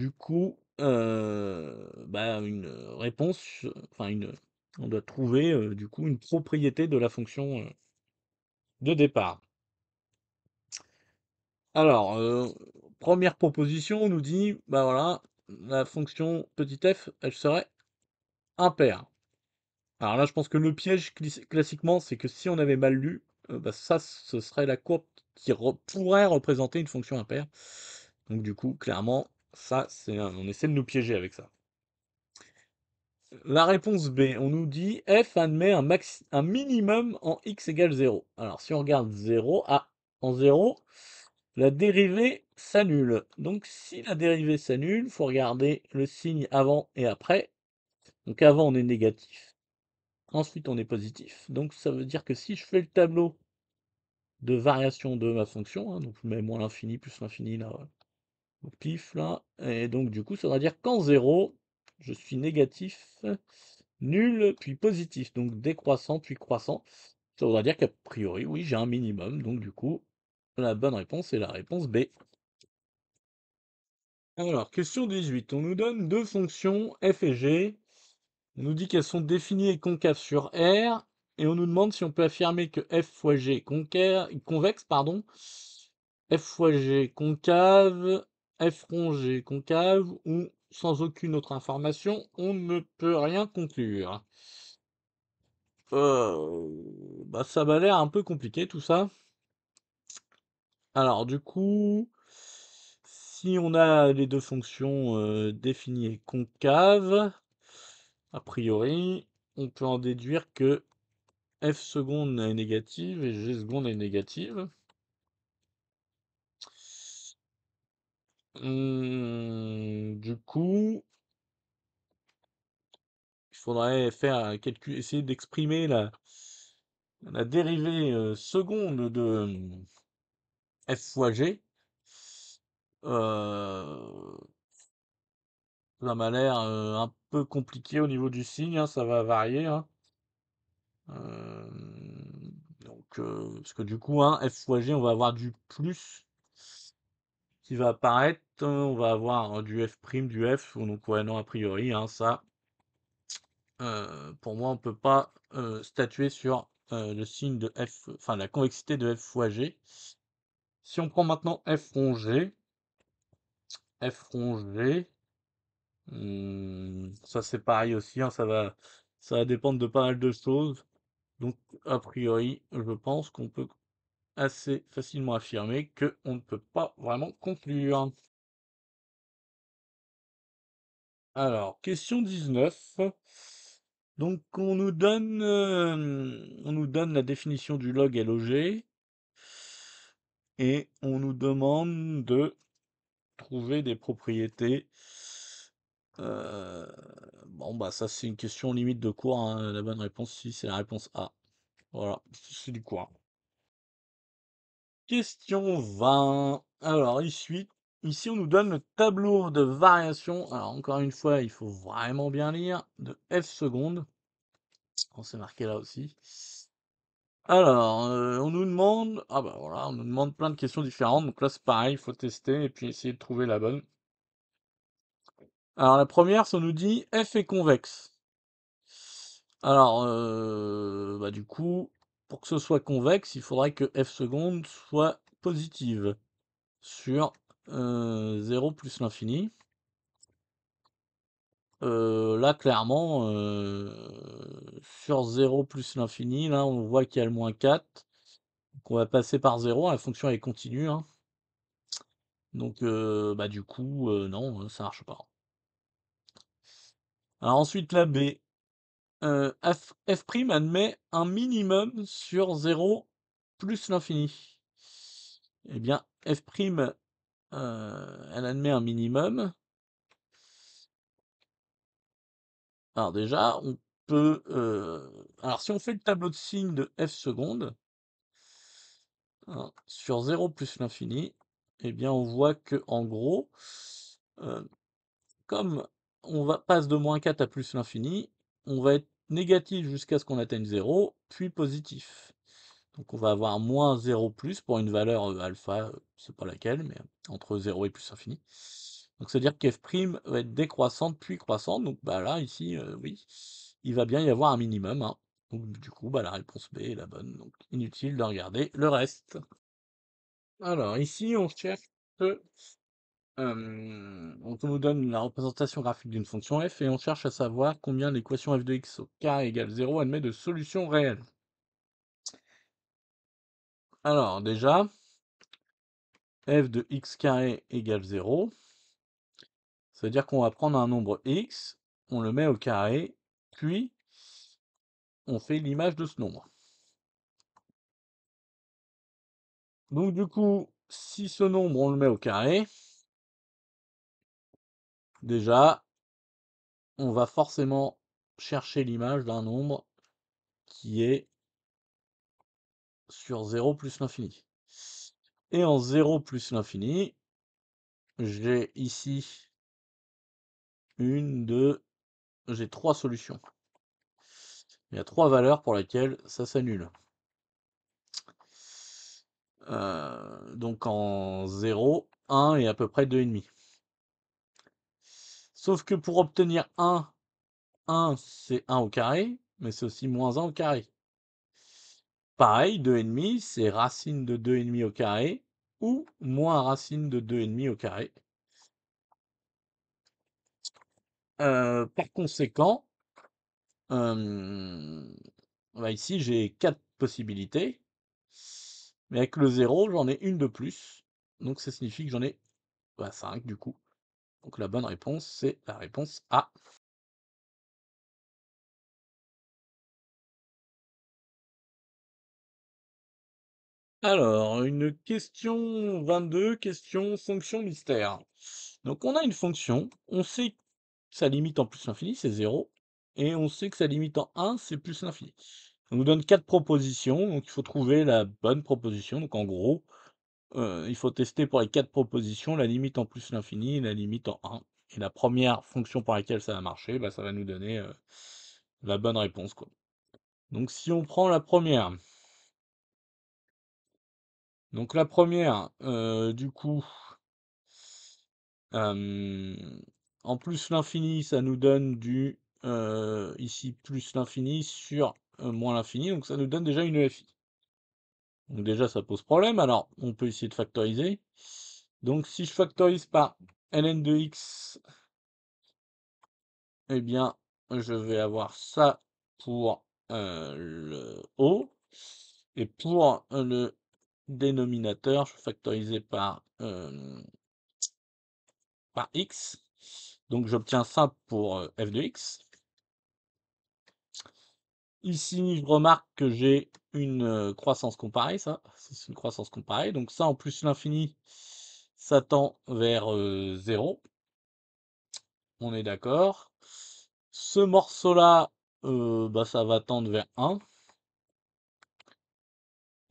Du coup, bah, une réponse, enfin on doit trouver, du coup, une propriété de la fonction, de départ. Alors, 1re proposition, on nous dit, bah, voilà, la fonction petit f, elle serait impaire. Alors là, je pense que le piège classiquement, c'est que si on avait mal lu, bah, ça, ce serait la courbe qui pourrait représenter une fonction impaire. Donc du coup, clairement, ça, on essaie de nous piéger avec ça. La réponse B, on nous dit f admet un minimum en x égale 0. Alors si on regarde 0, en 0, la dérivée s'annule. Donc si la dérivée s'annule, il faut regarder le signe avant et après. Donc avant, on est négatif. Ensuite, on est positif. Donc ça veut dire que si je fais le tableau de variation de ma fonction, hein, donc je mets moins l'infini plus l'infini là, au pif là, et donc du coup ça va dire qu'en 0, je suis négatif, nul, puis positif, donc décroissant puis croissant. Ça voudrait dire qu'a priori, oui, j'ai un minimum, donc du coup, la bonne réponse est la réponse B. Alors, question 18, on nous donne deux fonctions f et g. On nous dit qu'elles sont définies et concaves sur R, et on nous demande si on peut affirmer que f fois g est convexe, pardon, f fois g concave, f rond g concave, ou sans aucune autre information, on ne peut rien conclure. Bah ça m'a l'air un peu compliqué tout ça. Alors du coup, si on a les deux fonctions définies et concaves, a priori, on peut en déduire que f seconde est négative et g seconde est négative. Du coup, il faudrait faire un calcul, essayer d'exprimer la dérivée seconde de f fois g. Ça m'a l'air un peu compliqué au niveau du signe, hein, ça va varier, hein. Parce que du coup, hein, f fois g, on va avoir du plus qui va apparaître, on va avoir du f', du f, donc ouais, non, a priori, hein, ça, pour moi, on peut pas statuer sur le signe de f, enfin la convexité de f fois g. Si on prend maintenant f rond g, ça c'est pareil aussi, hein, ça va dépendre de pas mal de choses. Donc, a priori, je pense qu'on peut assez facilement affirmer qu'on ne peut pas vraiment conclure. Alors, question 19. Donc, on nous donne la définition du log LOG et on nous demande de trouver des propriétés. Bon, bah, ça, c'est une question limite de cours, hein. La bonne réponse, si, c'est la réponse A. Voilà, c'est du cours. Question 20. Alors, ici, on nous donne le tableau de variation. Alors, encore une fois, il faut vraiment bien lire. De f seconde. On s'est marqué là aussi. Alors, on nous demande. Ah bah voilà, on nous demande plein de questions différentes. Donc là, c'est pareil, il faut tester et puis essayer de trouver la bonne. Alors, la première, ça nous dit f est convexe. Alors, bah, du coup, pour que ce soit convexe, il faudrait que f seconde soit positive sur 0 plus l'infini. Là, clairement, sur 0 plus l'infini, là, on voit qu'il y a le moins 4. Donc on va passer par 0. La fonction est continue, hein. Donc, bah, du coup, non, ça marche pas. Alors ensuite, la B. F' admet un minimum sur 0 plus l'infini. Eh bien, F', elle admet un minimum. Alors déjà, on peut... alors si on fait le tableau de signes de f seconde, hein, sur 0 plus l'infini, eh bien on voit que en gros, euh, comme passe de moins 4 à plus l'infini, on va être négatif jusqu'à ce qu'on atteigne 0, puis positif. Donc on va avoir moins 0 plus pour une valeur alpha, c'est pas laquelle, mais entre 0 et plus infini. Donc c'est-à-dire qu'f' va être décroissante puis croissante, donc bah là, ici, oui, il va bien y avoir un minimum, hein. Donc du coup, bah, la réponse B est la bonne, donc inutile de regarder le reste. Alors ici, on cherche, donc on nous donne la représentation graphique d'une fonction f et on cherche à savoir combien l'équation f de x au carré égale 0 admet de solutions réelles. Alors déjà, f de x carré égale 0, ça veut dire qu'on va prendre un nombre x, on le met au carré, puis on fait l'image de ce nombre. Donc du coup, si ce nombre on le met au carré, déjà, on va forcément chercher l'image d'un nombre qui est sur 0 plus l'infini. Et en 0 plus l'infini, j'ai ici j'ai trois solutions. Il y a trois valeurs pour lesquelles ça s'annule. Donc en 0, 1 et à peu près 2,5. Sauf que pour obtenir 1 c'est 1 au carré, mais c'est aussi moins 1 au carré. Pareil, 2,5 c'est racine de 2,5 au carré, ou moins racine de 2,5 au carré. Par conséquent, ici j'ai 4 possibilités, mais avec le 0, j'en ai une de plus, donc ça signifie que j'en ai 5 du coup. Donc la bonne réponse, c'est la réponse A. Alors, une question 22, question fonction mystère. Donc on a une fonction, on sait que sa limite en plus l'infini, c'est 0, et on sait que sa limite en 1, c'est plus l'infini. On nous donne 4 propositions, donc il faut trouver la bonne proposition. Donc en gros, il faut tester pour les 4 propositions la limite en plus l'infini et la limite en 1. Et la première fonction pour laquelle ça va marcher, bah, ça va nous donner la bonne réponse, quoi. Donc si on prend la première, du coup, en plus l'infini, ça nous donne ici, plus l'infini sur moins l'infini, donc ça nous donne déjà une EFI. Donc déjà, ça pose problème. Alors, on peut essayer de factoriser. Donc si je factorise par ln de x, eh bien, je vais avoir ça pour le haut. Et pour le dénominateur, je vais factoriser par x. Donc j'obtiens ça pour f de x. Ici, je remarque que j'ai une croissance comparée, ça. C'est une croissance comparée. Donc ça, en plus l'infini, ça tend vers 0. On est d'accord. Ce morceau-là, ça va tendre vers 1.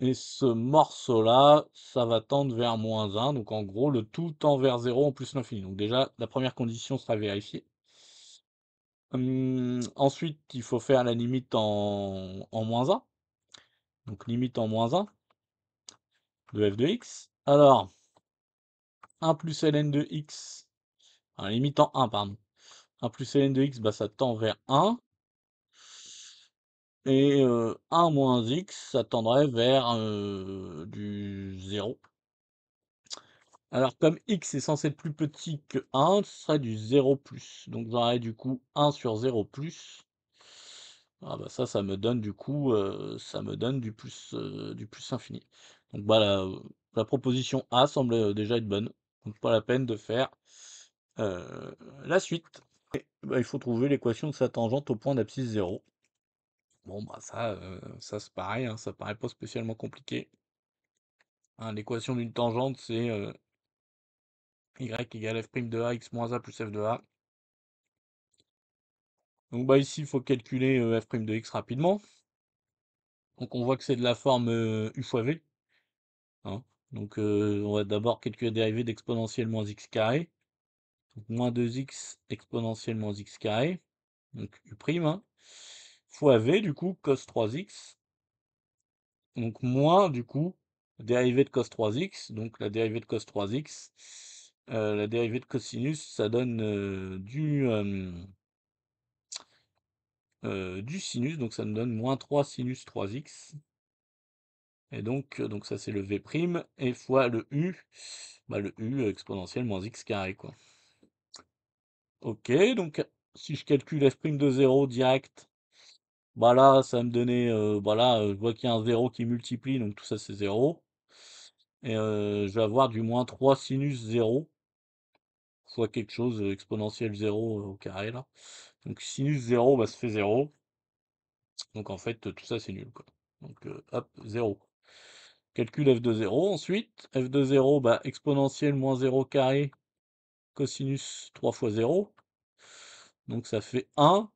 Et ce morceau-là, ça va tendre vers moins 1. Donc en gros, le tout tend vers 0 en plus l'infini. Donc déjà, la première condition sera vérifiée. Ensuite, il faut faire la limite en moins 1. Donc limite en moins 1 de f de x. Alors, 1 plus ln de x, enfin, limite en 1, pardon. 1 plus ln de x, ça tend vers 1. Et 1 moins x, ça tendrait vers du 0. Alors, comme x est censé être plus petit que 1, ce serait du 0 plus. Donc, j'aurais du coup 1 sur 0 plus. Ah bah ça me donne du coup, ça me donne du plus infini. Donc bah la proposition A semble déjà être bonne. Donc pas la peine de faire la suite. Et, bah, il faut trouver l'équation de sa tangente au point d'abscisse 0. Bon bah ça c'est pareil, hein, ça paraît pas spécialement compliqué. Hein, l'équation d'une tangente c'est y égale f' de a x moins a plus f de a. Donc bah ici il faut calculer f' de x rapidement. Donc on voit que c'est de la forme u fois v. Hein. Donc on va d'abord calculer la dérivée d'exponentielle moins x carré. Donc moins 2x exponentielle moins x carré. Donc u', hein, fois v du coup cos 3x. Donc moins du coup dérivée de cos 3x. Donc la dérivée de cos 3x, La dérivée de cosinus, ça donne du sinus, donc ça me donne moins 3 sinus 3x. Et donc ça c'est le v', et fois le u, bah le u exponentielle moins x carré, quoi. Ok, donc si je calcule f' de 0 direct, bah là ça va me donner, bah là je vois qu'il y a un 0 qui multiplie, donc tout ça c'est 0. Et je vais avoir du moins 3 sinus 0 fois quelque chose, exponentielle 0 au carré là. Donc sinus 0, bah ça fait 0. Donc en fait tout ça c'est nul, quoi. Donc hop, 0. Calcul f de 0 ensuite. F de 0, bah exponentielle moins 0 carré cosinus 3 fois 0. Donc ça fait 1.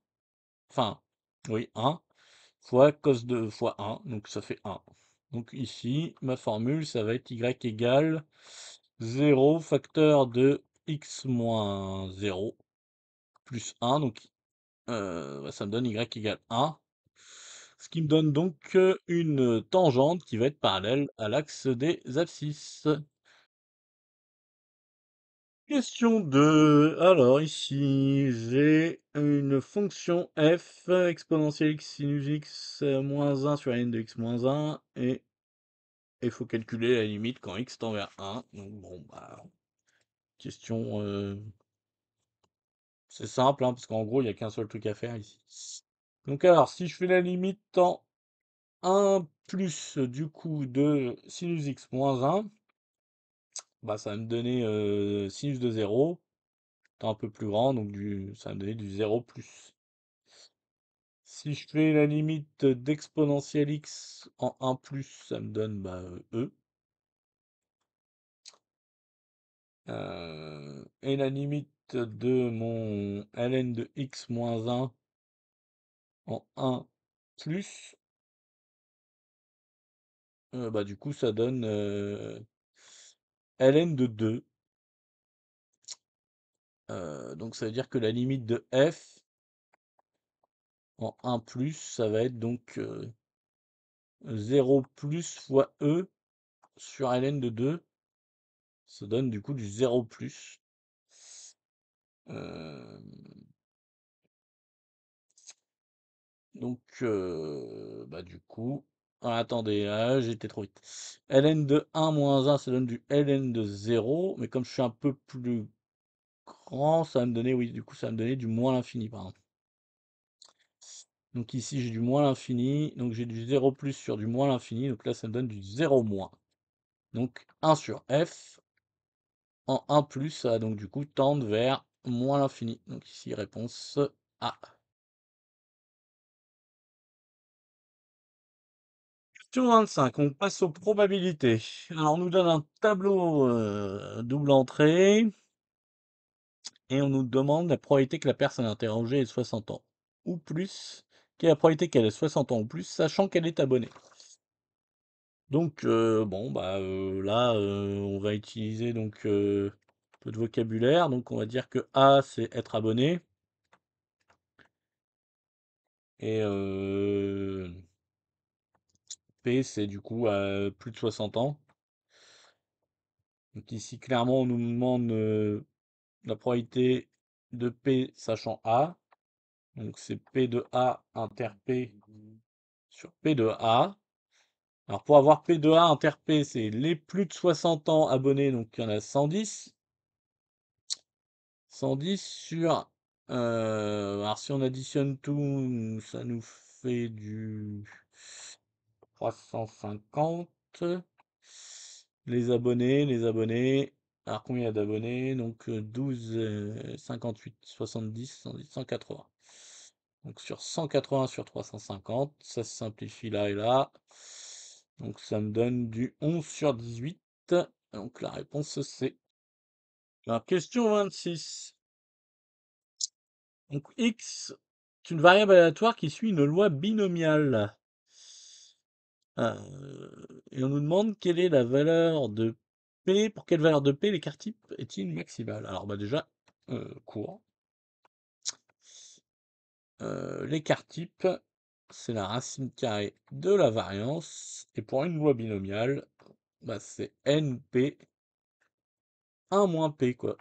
Enfin, oui, 1 fois cos de fois 1. Donc ça fait 1. Donc ici, ma formule, ça va être y égale 0 facteur de x moins 0 plus 1. Donc bah, ça me donne y égale 1. Ce qui me donne donc une tangente qui va être parallèle à l'axe des abscisses. Question 2. Alors ici, j'ai une fonction f exponentielle x sinus x moins 1 sur la ligne de x moins 1, et il faut calculer la limite quand x tend vers 1. Donc bon, bah, question, c'est simple, hein, parce qu'en gros, il n'y a qu'un seul truc à faire ici. Donc alors, si je fais la limite en 1 plus du coup de sinus x moins 1, bah, ça va me donner sinus de 0, un peu plus grand, donc ça va me donner du 0 plus. Si je fais la limite d'exponentielle x en 1 plus, ça me donne bah, e. Et la limite de mon ln de x moins 1 en 1 plus, bah, du coup, ça donne ln de 2. Donc ça veut dire que la limite de f en 1 plus, ça va être donc 0 plus fois e sur ln de 2. Ça donne du coup du 0 plus. Euh, Donc, bah, du coup, ah, attendez, ah, j'étais trop vite. ln de 1 moins 1, ça donne du ln de 0, mais comme je suis un peu plus grand, ça va me donner, oui, du coup, ça va me donner du moins l'infini, pardon. Donc ici, j'ai du moins l'infini, donc j'ai du 0 plus sur du moins l'infini, donc là, ça me donne du 0 moins. Donc 1 sur f, en 1 plus, ça va donc du coup tendre vers moins l'infini. Donc ici, réponse A. Question 25, on passe aux probabilités. Alors, on nous donne un tableau double entrée et on nous demande la probabilité que la personne interrogée ait 60 ans ou plus. Quelle est la probabilité qu'elle ait 60 ans ou plus, sachant qu'elle est abonnée? Donc, bon, bah là, on va utiliser donc un peu de vocabulaire. Donc, on va dire que A, c'est être abonné. Et P, c'est du coup plus de 60 ans. Donc ici, clairement, on nous demande la probabilité de P sachant A. Donc c'est P de A inter P sur P de A. Alors pour avoir P de A inter P, c'est les plus de 60 ans abonnés, donc il y en a 110. 110 sur... alors si on additionne tout, ça nous fait du 350. Les abonnés. Alors combien il y a d'abonnés? Donc 12, 58, 70, 110, 180. Donc sur 180 sur 350, ça se simplifie là et là. Donc ça me donne du 11 sur 18. Donc la réponse c'est... Alors question 26. Donc x est une variable aléatoire qui suit une loi binomiale. Et on nous demande quelle est la valeur de P, pour quelle valeur de P l'écart type est-il maximal? Alors bah déjà, court. L'écart type, c'est la racine carrée de la variance, et pour une loi binomiale, bah, c'est NP 1 moins P, quoi.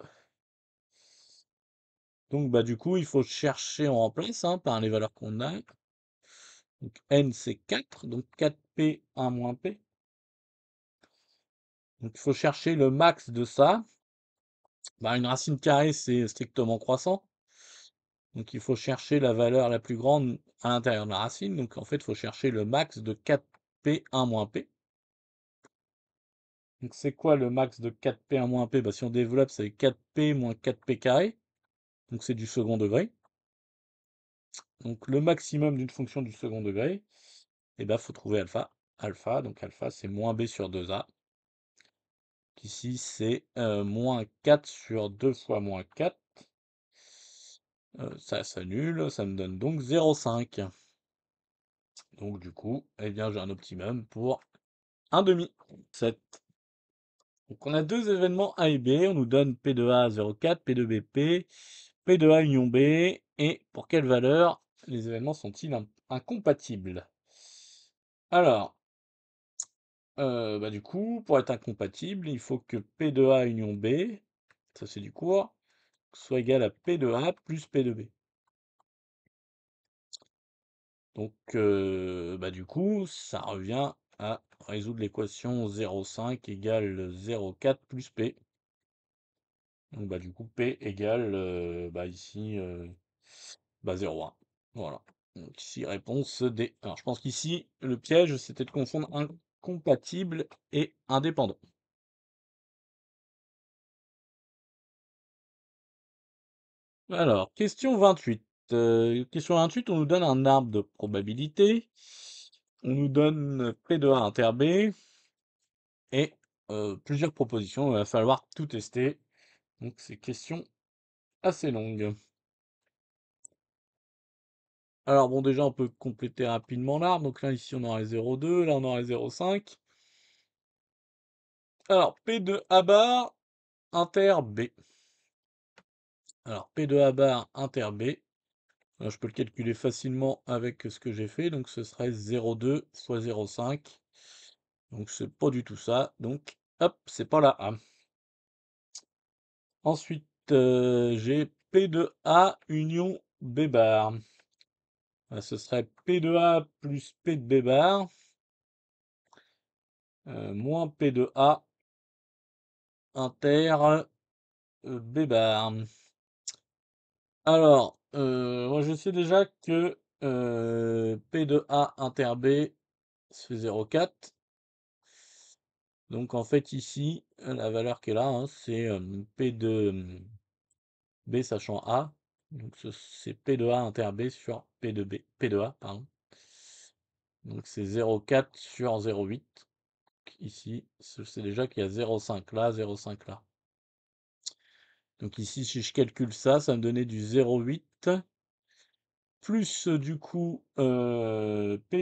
Donc, bah, du coup, il faut chercher, on remplace hein, par les valeurs qu'on a. Donc, n, c'est 4, donc 4P, 1 moins P. Donc, il faut chercher le max de ça. Bah, une racine carrée, c'est strictement croissant. Donc, il faut chercher la valeur la plus grande à l'intérieur de la racine. Donc, en fait, il faut chercher le max de 4P, 1 moins P. Donc, c'est quoi le max de 4P, 1 moins P? Bah, si on développe, c'est 4P moins 4P carré. Donc, c'est du second degré. Donc, le maximum d'une fonction du second degré, et ben, faut trouver alpha. Alpha, donc alpha, c'est moins b sur 2a. Ici, c'est moins 4 sur 2 fois moins 4. Ça s'annule, ça me donne donc 0,5. Donc, du coup, eh bien, j'ai un optimum pour un demi. 7. Donc, on a deux événements A et B. On nous donne P de A 0,4, P de B P, P de A union B. Et pour quelle valeur les événements sont-ils incompatibles? Alors, bah, du coup, pour être incompatible, il faut que P de A union B, ça c'est du cours, soit égal à P de A plus P de B. Donc, bah, du coup, ça revient à résoudre l'équation 0,5 égale 0,4 plus P. Donc, bah, du coup, P égale, bah, ici, bah, 0,1. Voilà. Donc, ici, réponse D. Alors, je pense qu'ici, le piège, c'était de confondre incompatible et indépendant. Alors, question 28. Question 28, on nous donne un arbre de probabilité. On nous donne P de A inter B et plusieurs propositions. Il va falloir tout tester. Donc, c'est question assez longue. Alors, bon, déjà, on peut compléter rapidement l'arbre. Donc là, ici, on aurait 0,2. Là, on aurait 0,5. Alors, P de A bar inter B. Alors, P de A bar inter B. Je peux le calculer facilement avec ce que j'ai fait. Donc, ce serait 0,2 fois 0,5. Donc c'est pas du tout ça. Donc hop, c'est pas la A. Ensuite, j'ai P de A union B bar. Ce serait P de A plus P de B bar moins P de A inter B bar. Alors, moi je sais déjà que P de A inter B ça fait 0,4. Donc en fait ici, la valeur qui est là, hein, c'est P de B sachant A. Donc c'est P de A inter B sur P de B, P de A, pardon. Donc c'est 0,4 sur 0,8. Ici, je sais déjà qu'il y a 0,5 là, 0,5 là. Donc ici, si je calcule ça, ça me donnait du 0,8 plus du coup P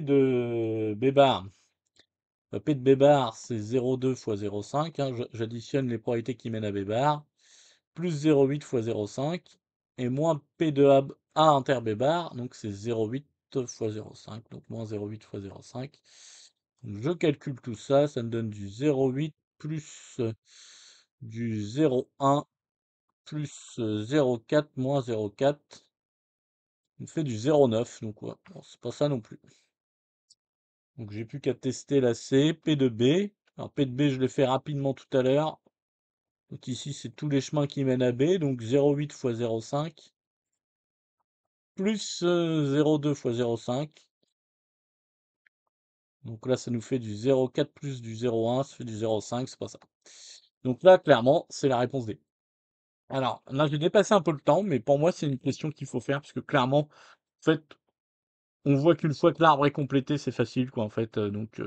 de B bar. P de B bar, c'est 0,2 fois 0,5. Hein, j'additionne les probabilités qui mènent à B bar. Plus 0,8 fois 0,5 et moins P de A inter B bar, donc c'est 0,8 fois 0,5, donc moins 0,8 fois 0,5. Donc je calcule tout ça, ça me donne du 0,8 plus du 0,1 plus 0,4 moins 0,4, on fait du 0,9, donc ouais, bon, c'est pas ça non plus. Donc j'ai plus qu'à tester la C, P de B. Alors P de B, je l'ai fait rapidement tout à l'heure. Donc ici, c'est tous les chemins qui mènent à B, donc 0,8 fois 0,5. Plus 0,2 fois 0,5. Donc là, ça nous fait du 0,4 plus du 0,1, ça fait du 0,5, c'est pas ça. Donc là, clairement, c'est la réponse D. Alors, là, j'ai dépassé un peu le temps, mais pour moi, c'est une question qu'il faut faire, parce que clairement, en fait, on voit qu'une fois que l'arbre est complété, c'est facile, quoi, en fait. Donc,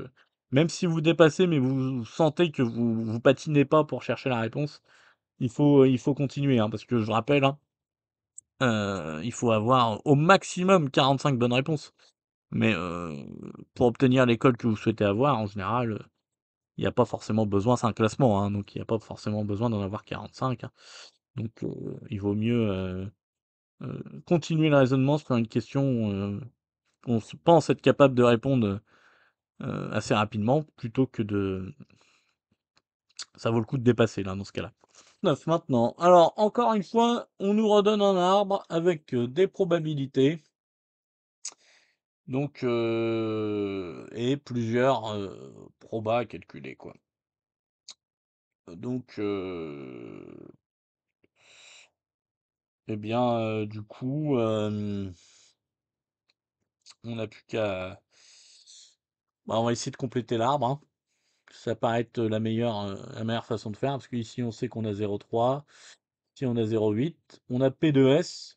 même si vous dépassez, mais vous sentez que vous patinez pas pour chercher la réponse, il faut continuer, hein, parce que je rappelle, hein, il faut avoir au maximum 45 bonnes réponses. Mais pour obtenir l'école que vous souhaitez avoir, en général, il n'y a pas forcément besoin, c'est un classement, hein, donc il n'y a pas forcément besoin d'en avoir 45. Hein. Donc il vaut mieux continuer le raisonnement sur une question qu'on pense être capable de répondre assez rapidement, plutôt que de... Ça vaut le coup de dépasser, là, dans ce cas-là. 39 maintenant. Alors, encore une fois, on nous redonne un arbre avec des probabilités. Donc, et plusieurs probas à calculer, quoi. Donc, eh bien, du coup, on n'a plus qu'à. Bah, on va essayer de compléter l'arbre, hein. Ça paraît être la meilleure façon de faire, parce qu'ici, on sait qu'on a 0,3. Ici, on a 0,8. On a P2S.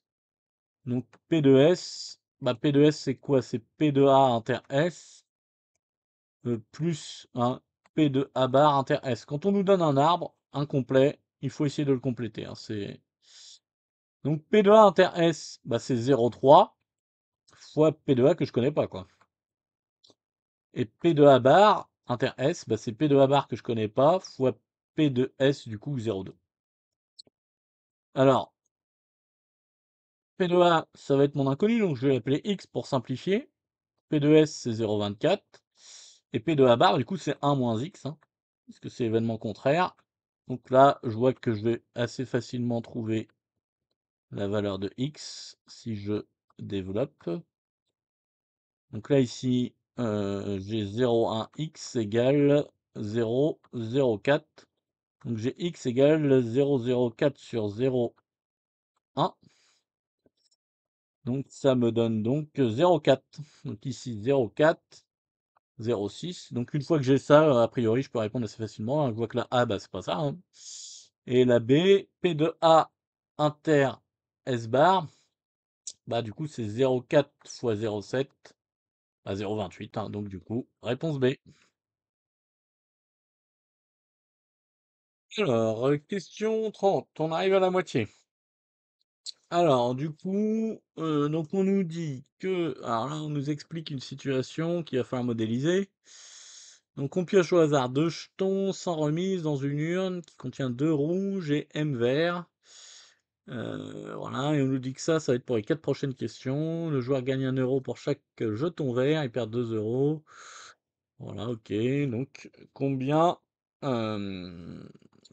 Donc, P2S, bah, P2S, c'est quoi? C'est P2A inter S plus un P2A bar inter S. Quand on nous donne un arbre incomplet, il faut essayer de le compléter, hein. Donc, P2A inter S, bah, c'est 0,3 fois P2A que je connais pas, quoi. Et P2A bar inter S, bah, c'est P2A bar que je connais pas fois P2S, du coup, 0,2. Alors, P2A, ça va être mon inconnu, donc je vais l'appeler X pour simplifier. P2S, c'est 0,24. Et P2A bar, du coup, c'est 1 moins X, hein, puisque c'est événement contraire. Donc là, je vois que je vais assez facilement trouver la valeur de X si je développe. Donc là, ici, j'ai 0,1X égale 0,04. Donc j'ai X égale 0,04 sur 0,1. Donc ça me donne donc 0,4. Donc ici 0,4, 0,6. Donc une fois que j'ai ça, a priori, je peux répondre assez facilement, hein. Je vois que la A, bah, c'est pas ça, hein. Et la B, P de A inter S bar, bah du coup c'est 0,4 fois 0,7, bah 0,28, hein. Donc du coup, réponse B. Alors, question 30, on arrive à la moitié. Alors, du coup, donc on nous dit que, alors là, on nous explique une situation qu'il va falloir modéliser. Donc, on pioche au hasard deux jetons sans remise dans une urne qui contient deux rouges et M verts. Voilà, et on nous dit que ça va être pour les 4 prochaines questions. Le joueur gagne 1 € pour chaque jeton vert, il perd 2 €. Voilà, ok. Donc, combien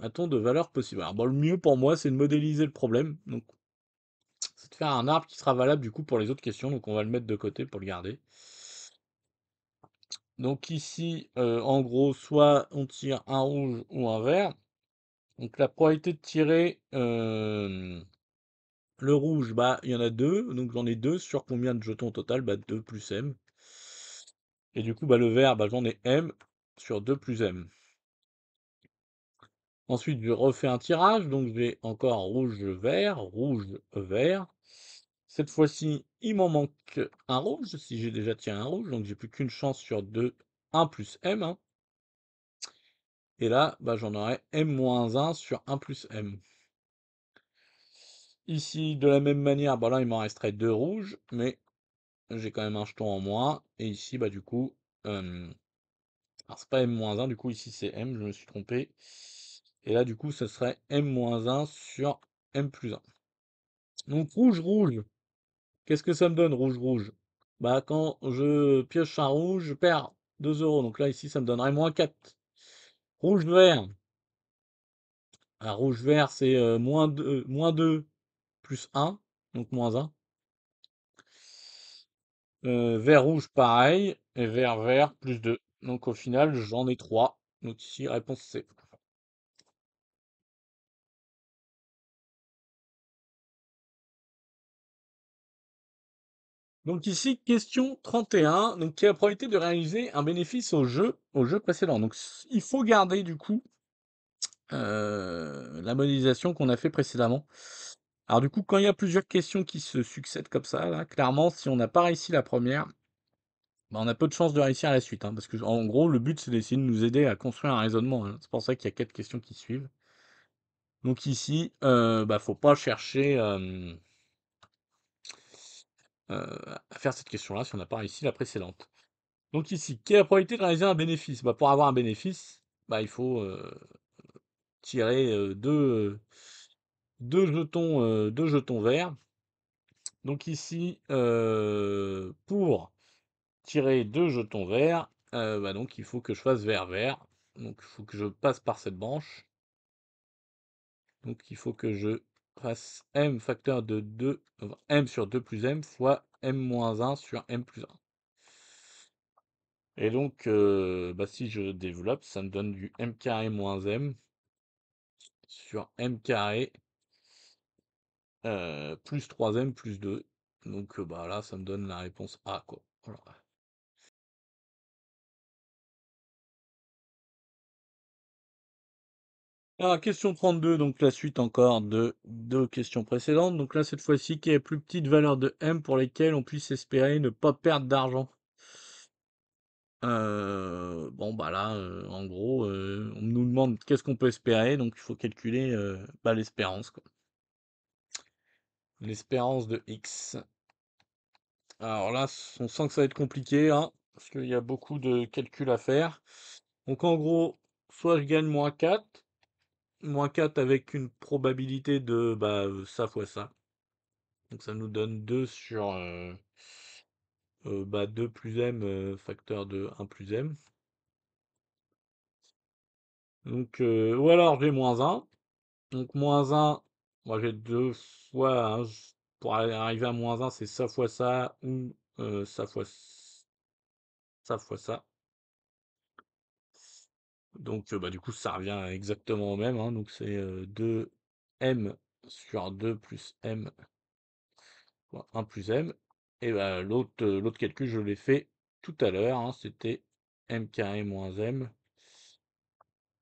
a-t-on de valeurs possibles? Alors, bon, le mieux pour moi, c'est de modéliser le problème. Donc, c'est de faire un arbre qui sera valable du coup pour les autres questions. Donc, on va le mettre de côté pour le garder. Donc, ici, en gros, soit on tire un rouge ou un vert. Donc, la probabilité de tirer le rouge, bah, il y en a deux. Donc, j'en ai deux sur combien de jetons au total? Bah, 2 plus M. Et du coup, bah, le vert, bah, j'en ai M sur 2 plus M. Ensuite, je refais un tirage, donc j'ai encore rouge, vert. Cette fois-ci, il m'en manque un rouge, si j'ai déjà tiré un rouge, donc j'ai plus qu'une chance sur 2, 1 plus M, hein. Et là, bah, j'en aurai M-1 sur 1 plus M. Ici, de la même manière, bah là, il m'en resterait deux rouges, mais j'ai quand même un jeton en moins. Et ici, bah du coup, alors c'est pas M-1, du coup, ici c'est M, je me suis trompé. Et là, du coup, ce serait M-1 sur M plus 1. Donc rouge. Qu'est-ce que ça me donne, rouge? Bah quand je pioche un rouge, je perds 2 €. Donc là, ici, ça me donnerait -4. Rouge-vert. Alors rouge-vert, c'est -2 plus 1, donc -1. Vert-rouge, pareil. Et vert-vert, plus 2. Donc au final, j'en ai 3. Donc ici, réponse C. Donc ici, question 31, donc qui a la probabilité de réaliser un bénéfice au jeu précédent. Donc il faut garder du coup la modélisation qu'on a fait précédemment. Alors du coup, quand il y a plusieurs questions qui se succèdent comme ça, là, clairement, si on n'a pas réussi la première, bah, on a peu de chances de réussir la suite, hein, parce que en gros, le but c'est d'essayer de nous aider à construire un raisonnement, hein. C'est pour ça qu'il y a 4 questions qui suivent. Donc ici, bah, faut pas chercher à faire cette question-là si on n'a pas réussi la précédente. Donc ici, quelle est la probabilité de réaliser un bénéfice? Bah, pour avoir un bénéfice, bah, il faut tirer deux jetons verts. Donc ici, pour tirer deux jetons verts, bah, donc il faut que je fasse vert-vert. Donc il faut que je passe par cette branche. Donc il faut que je fasse m facteur de 2, enfin, m sur 2 plus m fois m moins 1 sur m plus 1. Et donc, bah, si je développe, ça me donne du m carré moins m sur m carré plus 3m plus 2. Donc bah là, ça me donne la réponse A, quoi. Voilà. Alors, question 32, donc la suite encore de deux questions précédentes. Donc là, cette fois-ci, quelle est la plus petite valeur de m pour lesquelles on puisse espérer ne pas perdre d'argent? Bon, bah là, en gros, on nous demande qu'est-ce qu'on peut espérer, donc il faut calculer bah, l'espérance, quoi. L'espérance de x. Alors là, on sent que ça va être compliqué, hein, parce qu'il y a beaucoup de calculs à faire. Donc en gros, soit je gagne moins 4 avec une probabilité de bah, ça fois ça. Donc ça nous donne 2 sur bah, 2 plus m facteur de 1 plus m. Donc, ou alors j'ai moins 1. Donc moins 1, moi j'ai deux fois, hein, pour arriver à moins 1, c'est ça fois ça, ou ça fois ça. Donc bah, du coup ça revient exactement au même, hein, donc c'est 2m sur 2 plus m fois 1 plus m. Et bah, l'autre calcul je l'ai fait tout à l'heure, hein, c'était m carré moins m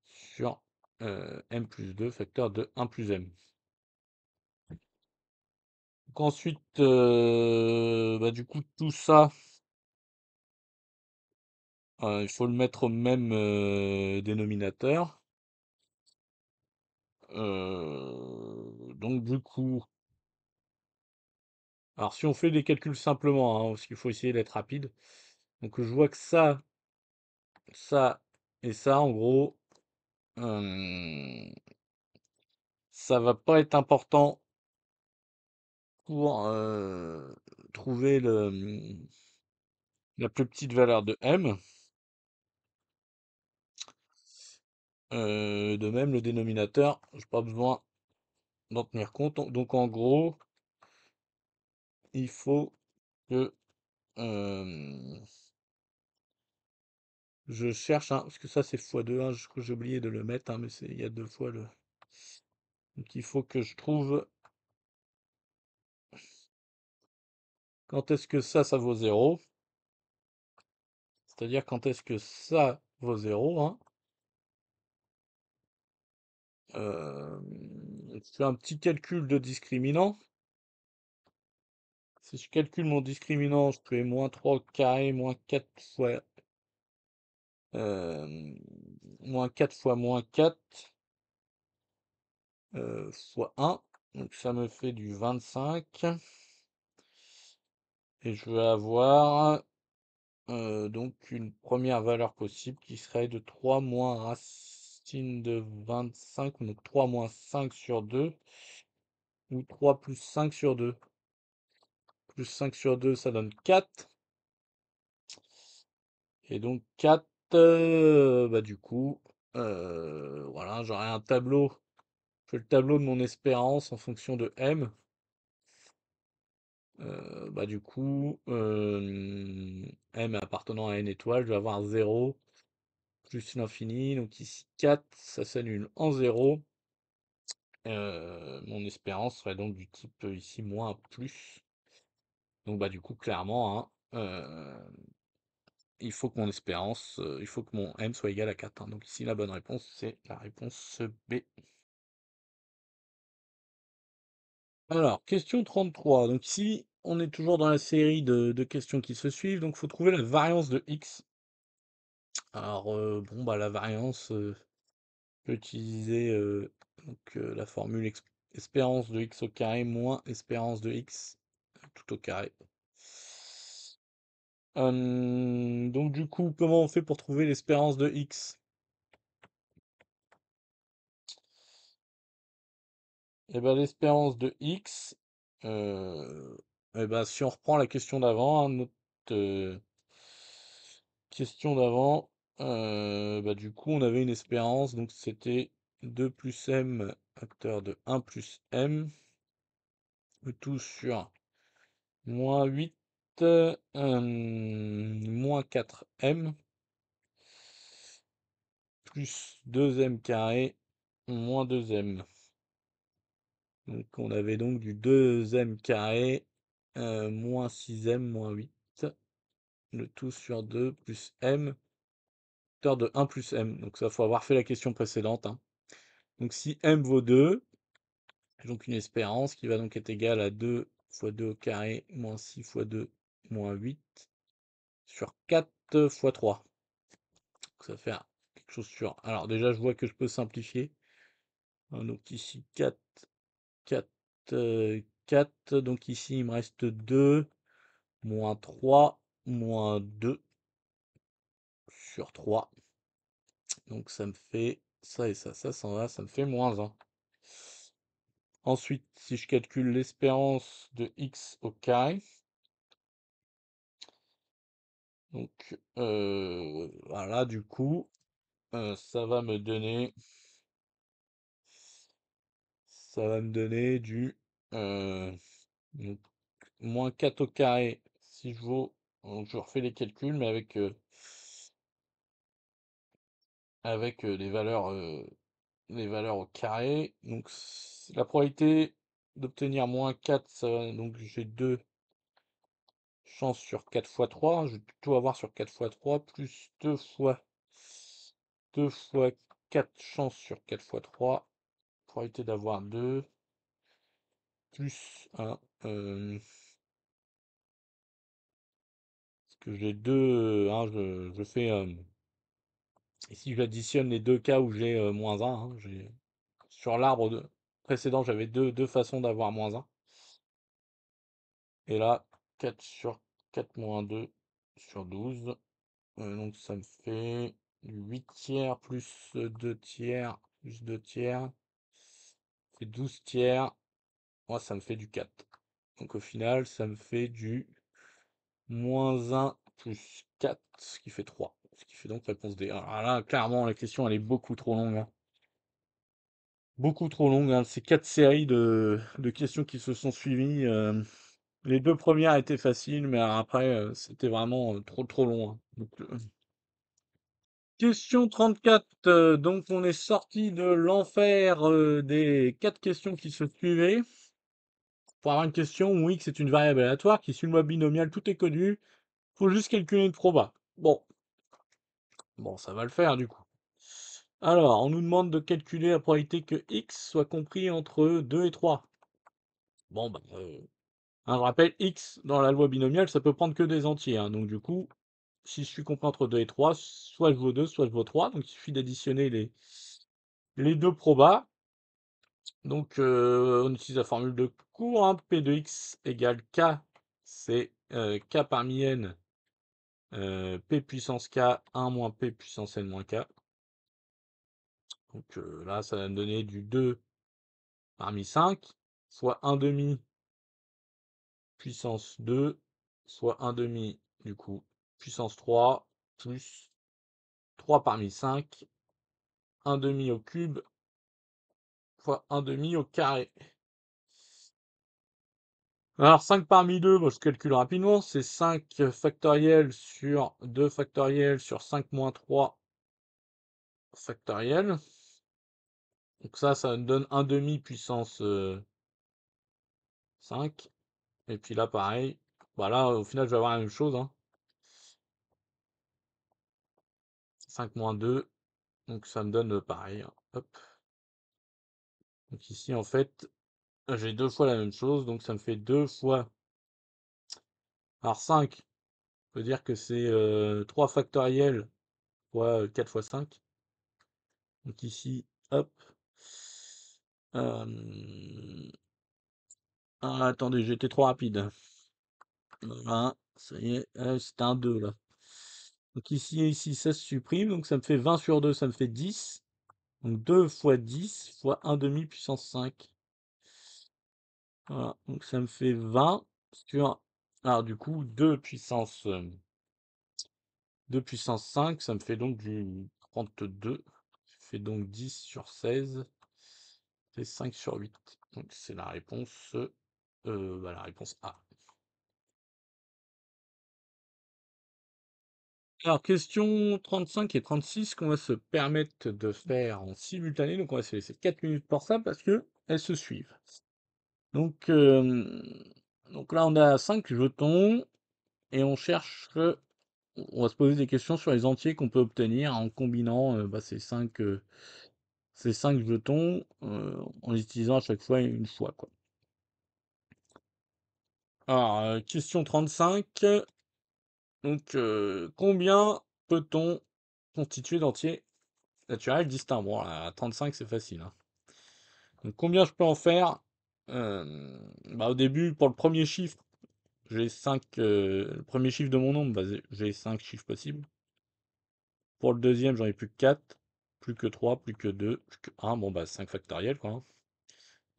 sur m plus 2 facteur de 1 plus m. Donc ensuite, bah, du coup tout ça, il faut le mettre au même dénominateur. Donc du coup, alors si on fait des calculs simplement, hein, parce qu'il faut essayer d'être rapide. Donc je vois que ça et ça, en gros, ça va pas être important pour trouver la plus petite valeur de m. De même, le dénominateur, j'ai pas besoin d'en tenir compte. Donc en gros, il faut que je cherche, hein, parce que ça c'est x2, hein, je crois que j'ai oublié de le mettre, hein, mais il y a deux fois le. Donc il faut que je trouve quand est-ce que ça vaut 0. C'est-à-dire quand est-ce que ça vaut 0, hein. Je fais un petit calcul de discriminant. Si je calcule mon discriminant, je fais moins 3 au carré, moins 4 fois moins 4 fois moins 4 fois 1. Donc ça me fait du 25. Et je vais avoir donc une première valeur possible qui serait de 3 moins racine de 25, donc 3 moins 5 sur 2, ou 3 plus 5 sur 2. Plus 5 sur 2, ça donne 4. Et donc 4, bah du coup, voilà, j'aurai un tableau. Je fais le tableau de mon espérance en fonction de m. Bah du coup, m appartenant à n étoiles, je vais avoir 0 plus l'infini. Donc ici 4, ça s'annule en 0. Mon espérance serait donc du type ici moins plus. Donc bah du coup clairement, hein, il faut que mon espérance, il faut que mon m soit égal à 4, hein. Donc ici la bonne réponse c'est la réponse B. Alors, question 33. Donc ici, on est toujours dans la série de questions qui se suivent. Donc il faut trouver la variance de x. Alors bon bah la variance, on peut utiliser donc, la formule espérance de x au carré moins espérance de x tout au carré. Donc du coup, comment on fait pour trouver l'espérance de x? Et ben l'espérance de x, et ben, si on reprend la question d'avant, hein, notre question d'avant, bah, du coup on avait une espérance, donc c'était 2 plus m, facteur de 1 plus m, le tout sur moins 8, moins 4m, plus 2m carré, moins 2m. Donc on avait donc du 2m carré, moins 6m, moins 8. Le tout sur 2 plus m, facteur de 1 plus m. Donc ça, faut avoir fait la question précédente, hein. Donc si m vaut 2, j'ai donc une espérance qui va donc être égale à 2 fois 2 au carré, moins 6 fois 2, moins 8, sur 4 fois 3. Donc ça fait quelque chose sur... Alors déjà, je vois que je peux simplifier. Donc ici, 4, 4, 4. Donc ici, il me reste 2, moins 3, moins 2 sur 3. Donc ça me fait ça et ça s'en va, ça me fait moins 1. Ensuite, si je calcule l'espérance de x au carré, donc voilà, du coup, ça va me donner du donc, moins 4 au carré. Si je vaux, donc je refais les calculs, mais avec les valeurs au carré. Donc la probabilité d'obtenir moins 4, donc j'ai 2 chances sur 4 fois 3. Je vais plutôt avoir sur 4 fois 3, plus 2 fois 4 chances sur 4 fois 3. Probabilité d'avoir 2, plus 1. Parce que j'ai 2, hein, je fais... ici, j'additionne les deux cas où j'ai moins 1. Hein, sur l'arbre précédent, j'avais deux façons d'avoir moins 1. Et là, 4 sur 4 moins 2 sur 12. Donc ça me fait 8 tiers plus 2 tiers plus 2 tiers. Ça fait 12 tiers. Moi, ça me fait du 4. Donc au final, ça me fait du moins 1 plus 4, ce qui fait 3. Ce qui fait donc réponse D. Alors là, clairement, la question, elle est beaucoup trop longue, hein. Beaucoup trop longue, hein. C'est 4 séries de questions qui se sont suivies. Les deux premières étaient faciles, mais après, c'était vraiment trop long, hein. Donc, question 34. Donc, on est sorti de l'enfer des 4 questions qui se suivaient. Pour avoir une question où x est une variable aléatoire qui suit une loi binomiale, tout est connu. Faut juste calculer une proba. Bon, ça va le faire du coup. Alors, on nous demande de calculer la probabilité que x soit compris entre 2 et 3. Bon, bah, hein, je rappelle, x dans la loi binomiale, ça peut prendre que des entiers, hein. Donc du coup, si je suis compris entre 2 et 3, soit je vaux 2, soit je vaux 3. Donc il suffit d'additionner les deux probas. Donc on utilise la formule de cours, hein. P de x égale k, c'est k parmi n, p puissance k, 1 moins p puissance n moins k. Donc là, ça va me donner du 2 parmi 5, soit 1 demi puissance 2, soit 1 demi, du coup, puissance 3, plus 3 parmi 5, 1 demi au cube, fois 1 demi au carré. Alors 5 parmi 2, moi je calcule rapidement, c'est 5 factoriel sur 2 factoriel sur 5 moins 3 factoriel. Donc ça me donne 1 demi puissance 5. Et puis là pareil, voilà, au final je vais avoir la même chose, hein. 5 moins 2, donc ça me donne pareil, hein. Hop. Donc ici en fait, j'ai deux fois la même chose, donc ça me fait 2 fois... Alors 5, on peut dire que c'est 3 factoriel fois 4 fois 5. Donc ici, hop. Ah, attendez, j'étais trop rapide. Voilà, ça y est, c'était un 2 là. Donc ici, ça se supprime, donc ça me fait 20 sur 2, ça me fait 10. Donc 2 fois 10 fois 1 demi puissance 5. Voilà, donc ça me fait 20 sur... Alors du coup, 2 puissance 5, ça me fait donc du 32. fait donc 10 sur 16, c'est 5 sur 8. Donc c'est la réponse, la réponse A. Alors, question 35 et 36 qu'on va se permettre de faire en simultané. Donc, on va se laisser 4 minutes pour ça parce que elles se suivent. Donc, donc là, on a 5 jetons et on cherche. On va se poser des questions sur les entiers qu'on peut obtenir en combinant ces 5 jetons en les utilisant à chaque fois une fois, quoi. Alors, question 35. Donc, combien peut-on constituer d'entiers naturels distincts? Bon, à 35, c'est facile, hein. Donc, combien je peux en faire? Au début, pour le premier chiffre, j'ai 5. Le premier chiffre de mon nombre, j'ai 5 chiffres possibles. Pour le deuxième, j'en ai plus que 4, plus que 3, plus que 2, plus que 1. Bon, 5 factoriels, quoi, hein.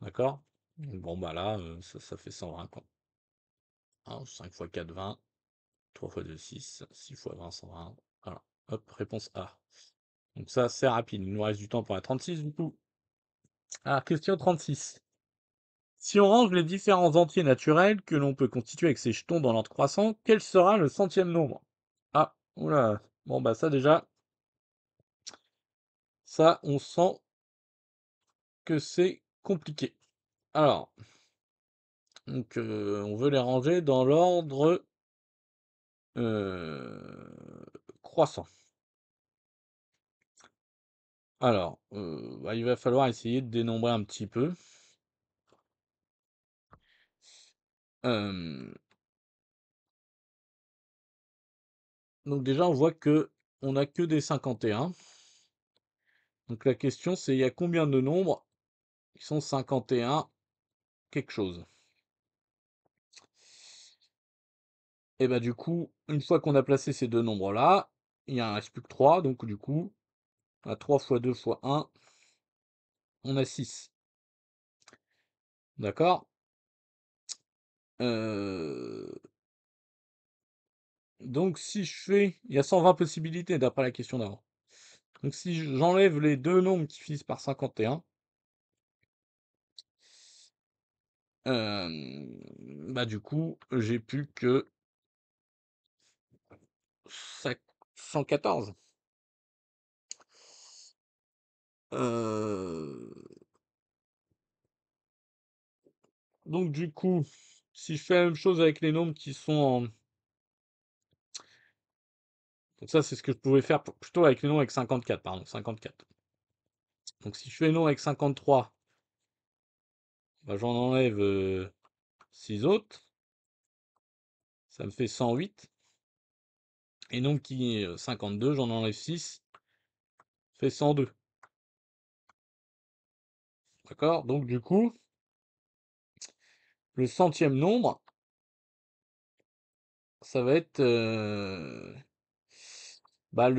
D'accord? Bon, là, ça fait 120, quoi. Hein, 5 fois 4, 20. 3 fois 2, 6. 6 fois 20, 120. Voilà. Hop, réponse A. Donc ça, c'est rapide. Il nous reste du temps pour la 36, du coup. Ah, question 36. Si on range les différents entiers naturels que l'on peut constituer avec ces jetons dans l'ordre croissant, quel sera le centième nombre? Ah, oula. Bon, ça déjà, ça, on sent que c'est compliqué. Alors, donc, on veut les ranger dans l'ordre croissant. Alors, il va falloir essayer de dénombrer un petit peu. Euh, donc déjà, on voit que on n'a que des 51. Donc la question, c'est il y a combien de nombres qui sont 51 quelque chose? Et du coup, une fois qu'on a placé ces deux nombres-là, il en reste plus que 3. Donc du coup, à 3 fois 2 fois 1, on a 6. D'accord? Euh, Donc si je fais... Il y a 120 possibilités d'après la question d'avant. Donc si j'enlève les deux nombres qui finissent par 51, du coup, j'ai plus que 114. Euh, Donc du coup, si je fais la même chose avec les nombres qui sont en... Donc ça, c'est ce que je pouvais faire plutôt avec les nombres avec 54, pardon, 54. Donc si je fais les nombres avec 53, j'en enlève 6 autres. Ça me fait 108. Et donc qui est 52, j'en enlève 6, ça fait 102. D'accord? Donc du coup, le centième nombre, ça va être le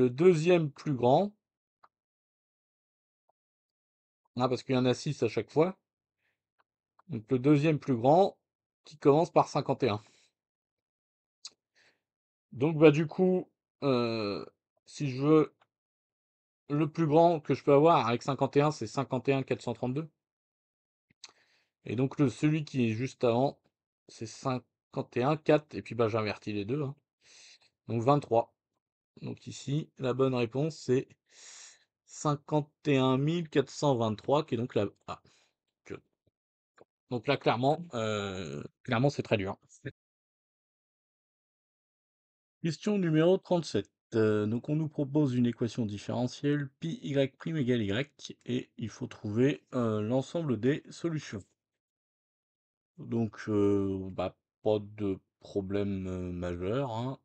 deuxième plus grand. Ah, parce qu'il y en a 6 à chaque fois. Donc le deuxième plus grand qui commence par 51. Donc du coup, si je veux le plus grand que je peux avoir avec 51, c'est 51 432. Et donc celui qui est juste avant, c'est 51 4, et puis j'invertis les deux, hein. Donc 23. Donc ici, la bonne réponse, c'est 51 423, qui est donc la A. Donc là, clairement, c'est très dur. Question numéro 37. Donc on nous propose une équation différentielle, pi y' égale y, et il faut trouver l'ensemble des solutions. Donc, pas de problème majeur, hein.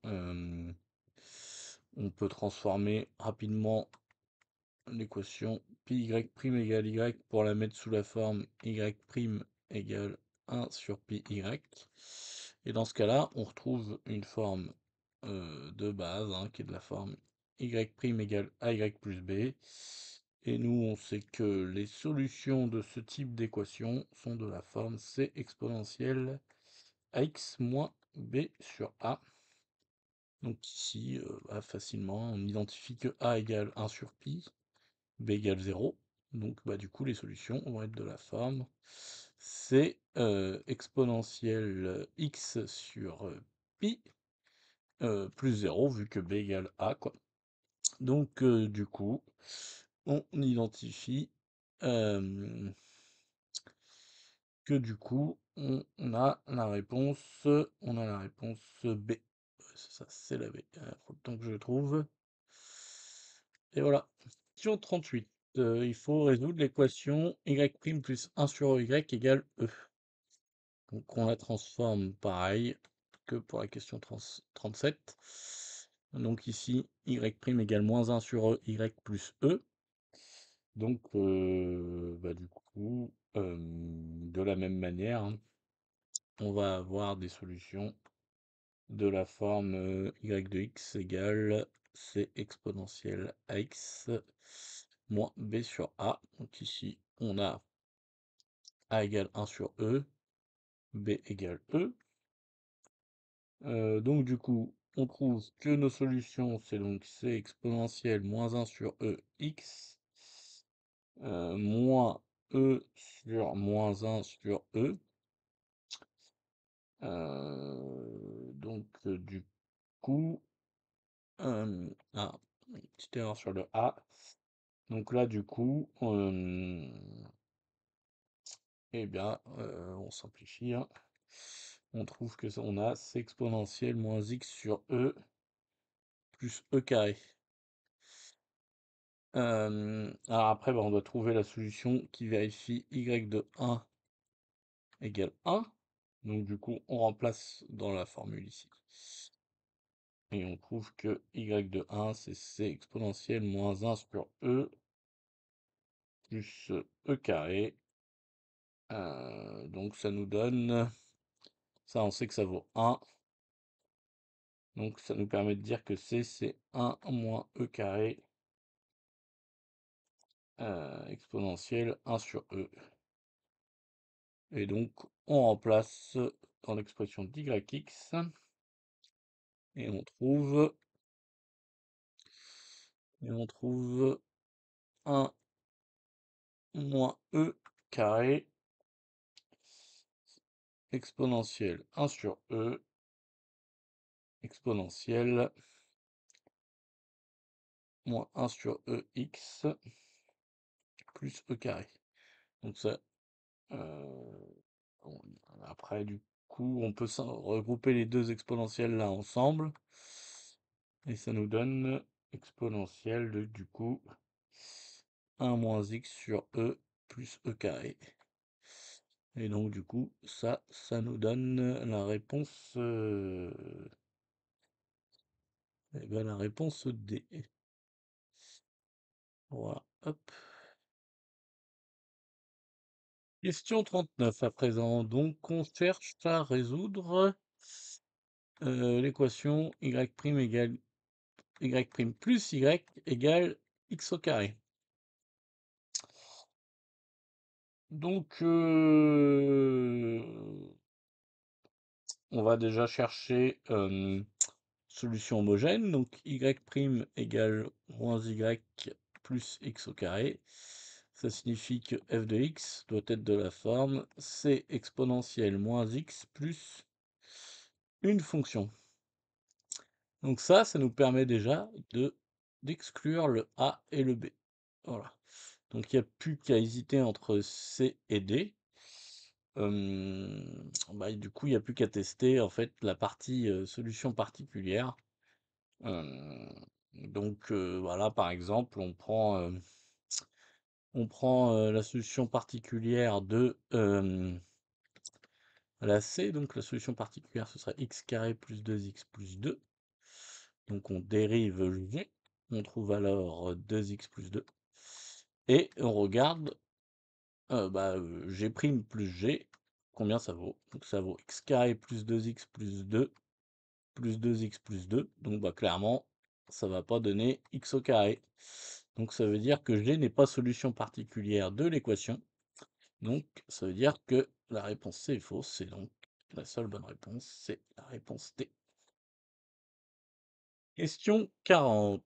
On peut transformer rapidement l'équation pi y' égale y pour la mettre sous la forme y' égale 1 sur pi y. Et dans ce cas-là, on retrouve une forme de base, hein, qui est de la forme y' égale ay plus b. Et nous, on sait que les solutions de ce type d'équation sont de la forme c exponentielle ax moins b sur a. Donc ici, facilement, on identifie que a égale 1 sur pi. b égale 0. Donc bah, du coup les solutions vont être de la forme c'est exponentielle x sur pi plus 0 vu que b égale a quoi. Donc du coup on identifie que du coup on a la réponse B. C'est ça, c'est la B. Faut le temps que je le trouve. Et voilà. Question 38. Il faut résoudre l'équation y' plus 1 sur y égale E. Donc on la transforme pareil que pour la question 37. Donc ici, y' égale moins 1 sur y plus E. Donc bah, du coup, de la même manière, hein, on va avoir des solutions de la forme y de x égale c exponentielle ax moins b sur a. Donc ici, on a a égale 1 sur e, b égale e. Donc du coup, on trouve que nos solutions, c'est donc c exponentielle moins 1 sur e x moins e sur moins 1 sur e. Donc du coup, ah, une petite erreur sur le A. Donc là, du coup, eh bien, on simplifie, hein. On trouve que on a c exponentielle moins x sur e plus e carré. Alors après, bah, on doit trouver la solution qui vérifie y de 1 égale 1. Donc du coup, on remplace dans la formule ici. Et on trouve que y de 1, c'est c exponentielle moins 1 sur e plus e carré. Donc ça nous donne, ça on sait que ça vaut 1. Donc ça nous permet de dire que c c'est 1 moins e carré exponentielle 1 sur e. Et donc on remplace dans l'expression d'yx et on trouve 1 moins e carré exponentielle 1 sur e exponentielle moins 1 sur ex plus e carré. Donc ça, après du coup, on peut regrouper les deux exponentielles là ensemble. Et ça nous donne exponentielle de du coup 1 moins x sur e plus e carré. Et donc du coup, ça nous donne la réponse, eh ben, la réponse D. Voilà, hop. Question 39 à présent. Donc on cherche à résoudre l'équation y' égale y' plus y égale x au carré. Donc on va déjà chercher solution homogène, donc y' égale moins y plus x au carré. Ça signifie que f de x doit être de la forme c exponentielle moins x plus une fonction. Donc ça nous permet déjà d'exclure le a et le b. Voilà. Donc il n'y a plus qu'à hésiter entre c et d. Bah, du coup, il n'y a plus qu'à tester en fait la partie solution particulière. Donc voilà, par exemple, on prend la solution particulière de la C, donc la solution particulière ce sera x carré plus 2x plus 2. Donc on dérive le g, on trouve alors 2x plus 2. Et on regarde g' plus g, combien ça vaut? Donc ça vaut x carré plus 2x plus 2 plus 2x plus 2. Donc bah clairement, ça va pas donner x au carré. Donc ça veut dire que g n'est pas solution particulière de l'équation. Donc ça veut dire que la réponse C est fausse. C'est donc la seule bonne réponse, c'est la réponse D. Question 40.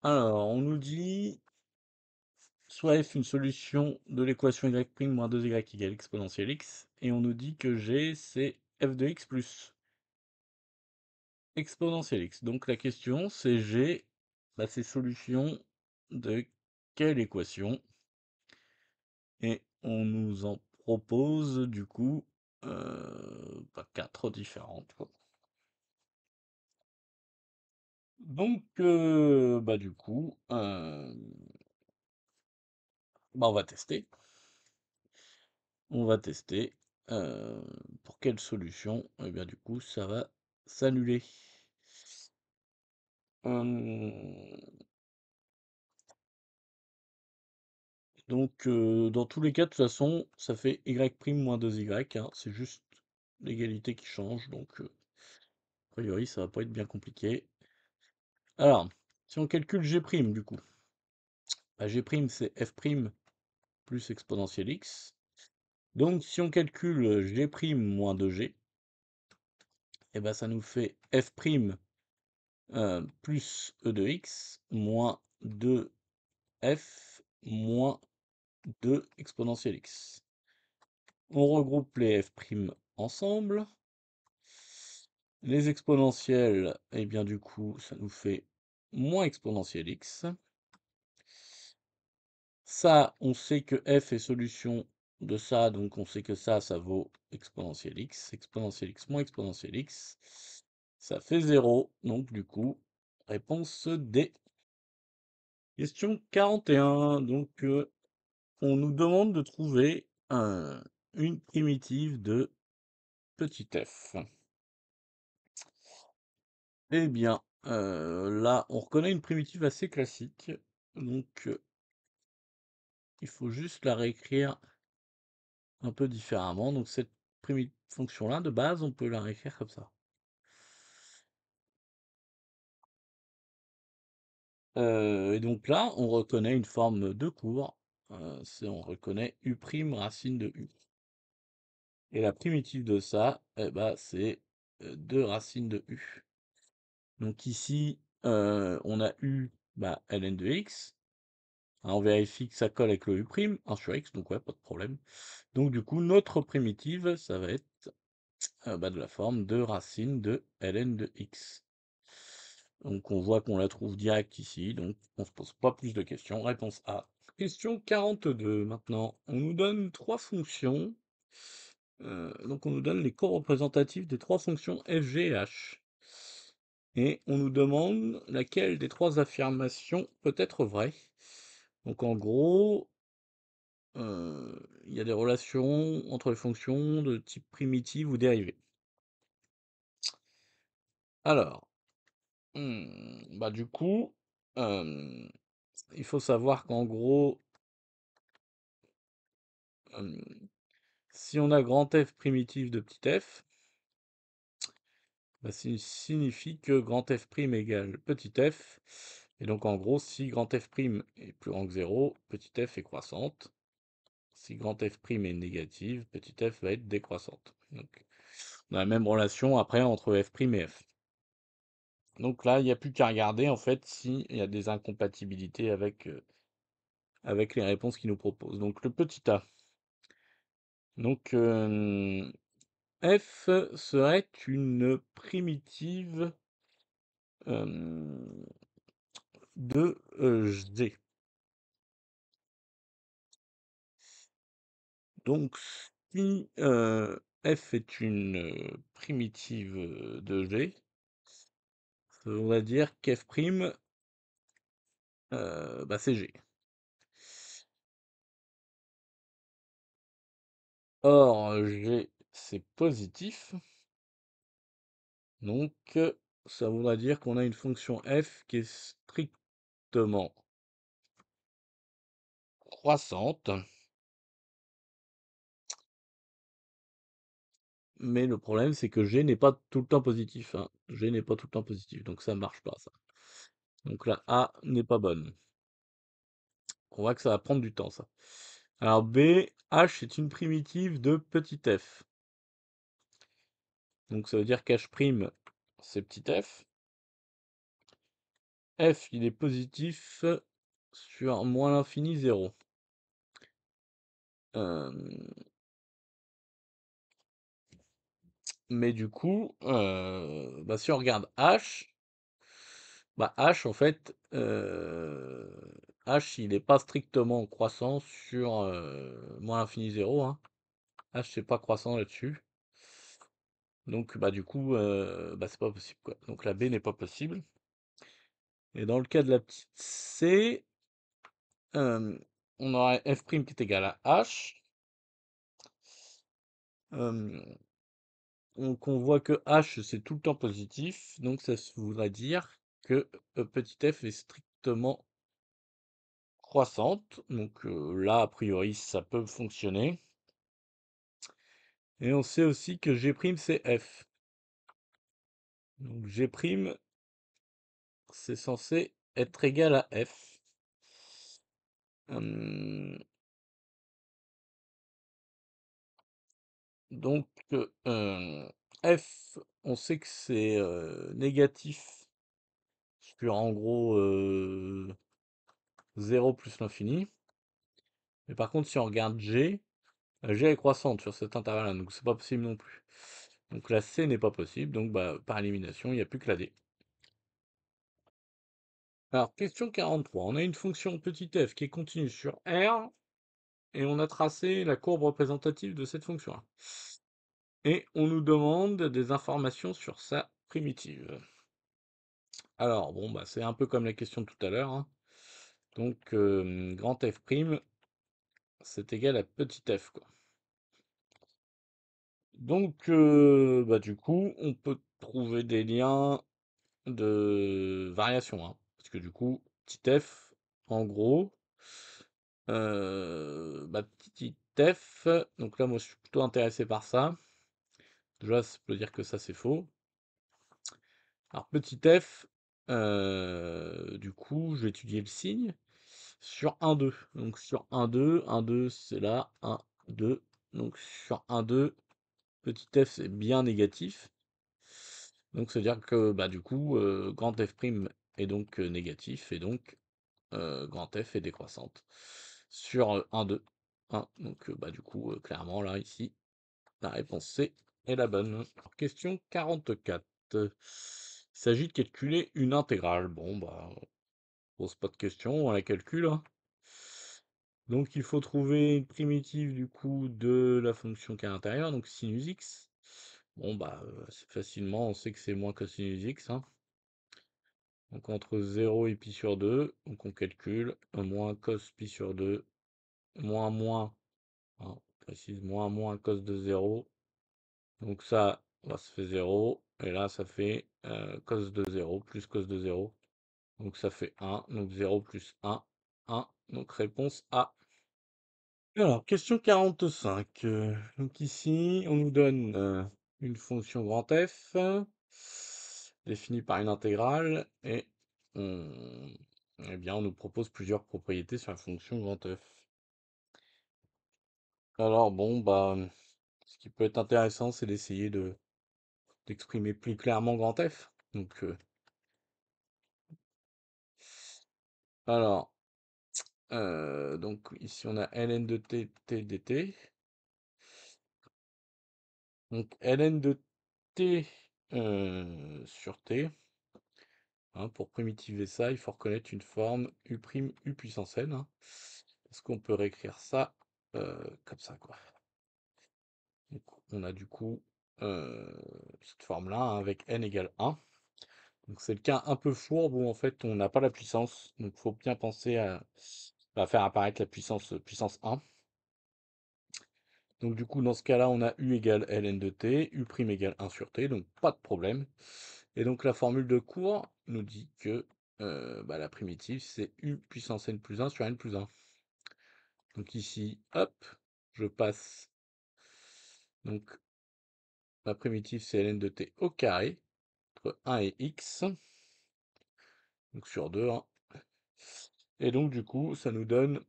Alors, on nous dit soit f une solution de l'équation y' moins 2y égale exponentielle x, et on nous dit que g, c'est f de x plus exponentielle x. Donc la question, c'est g, bah, c'est solution de quelle équation? Et on nous en propose du coup bah, 4 différentes, quoi. Donc, bah, du coup, bah, on va tester. On va tester. euh, pour quelle solution? Et bien, du coup, ça va s'annuler. Euh, donc, dans tous les cas, de toute façon, ça fait y' moins 2y, hein, c'est juste l'égalité qui change. Donc, a priori, ça va pas être bien compliqué. Alors, si on calcule g', du coup, bah, g' c'est f' plus exponentielle x. Donc, si on calcule g' moins 2g, et ben ça nous fait f' plus e de x moins 2f moins 2 exponentielle x. On regroupe les f' ensemble. Les exponentielles, et bien du coup, ça nous fait moins exponentielle x. Ça, on sait que f est solution de ça, donc on sait que ça vaut exponentielle x. Exponentielle x moins exponentielle x, ça fait 0. Donc du coup, réponse D. Question 41. Donc, on nous demande de trouver une primitive de petit f. Eh bien, là, on reconnaît une primitive assez classique. Donc, il faut juste la réécrire un peu différemment. Donc cette fonction-là, de base, on peut la réécrire comme ça. Et donc là, on reconnaît une forme de cours. On reconnaît u' racine de u. Et la primitive de ça, eh ben, c'est 2 racines de u. Donc ici, on a u, bah, ln de x. Hein, on vérifie que ça colle avec le u', 1 sur x, donc ouais, pas de problème. Donc du coup, notre primitive, ça va être bah, de la forme de racine de ln de x. Donc on voit qu'on la trouve direct ici, donc on se pose pas plus de questions. Réponse A. Question 42 maintenant. On nous donne trois fonctions. Donc on nous donne les co-représentatifs des trois fonctions f, g et h. Et on nous demande laquelle des trois affirmations peut être vraie. Donc en gros, il y a des relations entre les fonctions de type primitive ou dérivée. Alors, bah du coup, il faut savoir qu'en gros, si on a grand F primitif de petit f, bah, ça signifie que grand F' égale petit f. Et donc en gros, si grand F' est plus grand que 0, petit f est croissante. Si grand F' est négative, petit f va être décroissante. Donc on a la même relation après entre f' et f. Donc là, il n'y a plus qu'à regarder en fait s'il y a des incompatibilités avec les réponses qu'il nous propose. Donc le petit a. Donc f serait une primitive de g. Donc si f est une primitive de g, on va dire qu'f', bah, c'est g. Or, g, c'est positif. Donc, ça voudrait dire qu'on a une fonction f qui est strictement croissante. Mais le problème, c'est que g n'est pas tout le temps positif, hein. G n'est pas tout le temps positif, donc ça ne marche pas, ça. Donc la A n'est pas bonne. On voit que ça va prendre du temps, ça. Alors B, H est une primitive de petit f. Donc ça veut dire qu'H', c'est petit f. F, il est positif sur moins l'infini 0. Euh, mais du coup, bah, si on regarde H, bah H en fait, H il n'est pas strictement croissant sur moins l'infini 0, hein. H c'est pas croissant là-dessus. Donc bah du coup, bah, c'est pas possible quoi. Donc la B n'est pas possible. Et dans le cas de la petite C, euh, on aurait F' qui est égal à H. Euh, donc on voit que H c'est tout le temps positif, donc ça voudrait dire que petit f est strictement croissante. Donc là, a priori, ça peut fonctionner. Et on sait aussi que G' c'est F. Donc G', c'est censé être égal à F. Hum, donc F, on sait que c'est négatif sur en gros 0 plus l'infini. Mais par contre, si on regarde G, G est croissante sur cet intervalle-là, donc c'est pas possible non plus. Donc la C n'est pas possible, donc bah, par élimination, il n'y a plus que la D. Alors, question 43. On a une fonction petit f qui est continue sur R, et on a tracé la courbe représentative de cette fonction-là. Et on nous demande des informations sur sa primitive. Alors, bon, bah, c'est un peu comme la question de tout à l'heure, hein. Donc, grand F', c'est égal à petit f, quoi. Donc, bah, du coup, on peut trouver des liens de variation, hein. Parce que du coup, petit f, en gros, bah, petit f, donc là, moi, je suis plutôt intéressé par ça. Déjà, ça peut dire que ça, c'est faux. Alors, petit f, du coup, je vais étudier le signe sur 1, 2. Donc, sur 1, 2, 1, 2, c'est là, 1, 2. Donc, sur 1, 2, petit f, c'est bien négatif. Donc, ça veut dire que, bah, du coup, grand f' est donc négatif, et donc grand F est décroissante sur 1, 2, 1. Donc, bah, du coup, clairement, là, ici, la réponse C est la bonne. Alors, question 44. Il s'agit de calculer une intégrale. Bon, bah, on pose pas de question, on la calcule, hein. Donc, il faut trouver une primitive, du coup, de la fonction qui est à l'intérieur, donc sinus x. Bon, bah, facilement, on sait que c'est moins cosinus x, hein. Donc, entre 0 et pi sur 2, donc on calcule moins cos pi sur 2, moins, hein, précise, moins cos de 0. Donc ça, bah, ça fait 0. Et là, ça fait cos de 0 plus cos de 0. Donc ça fait 1. Donc 0 plus 1, 1. Donc réponse A. Alors, question 45. Donc ici, on nous donne une fonction grand F définie par une intégrale et on, eh bien, on nous propose plusieurs propriétés sur la fonction grand F. Alors bon, bah, ce qui peut être intéressant, c'est d'essayer d'exprimer plus clairement grand F. Alors, donc ici on a ln de t, t dt. Donc ln de t sur t. Hein, pour primitiver ça, il faut reconnaître une forme u' u puissance n, hein. Est-ce qu'on peut réécrire ça comme ça, quoi. Donc, on a du coup cette forme-là, hein, avec n égale 1. Donc c'est le cas un peu fourbe où en fait on n'a pas la puissance. Donc il faut bien penser à faire apparaître la puissance 1. Donc du coup dans ce cas-là on a u égale ln de t, u' égale 1 sur t, donc pas de problème. Et donc la formule de cours nous dit que bah, la primitive c'est u puissance n plus 1 sur n plus 1. Donc ici, hop, je passe. Donc ma primitive c'est ln de t au carré, entre 1 et x, donc sur 2, hein. Et donc du coup ça nous donne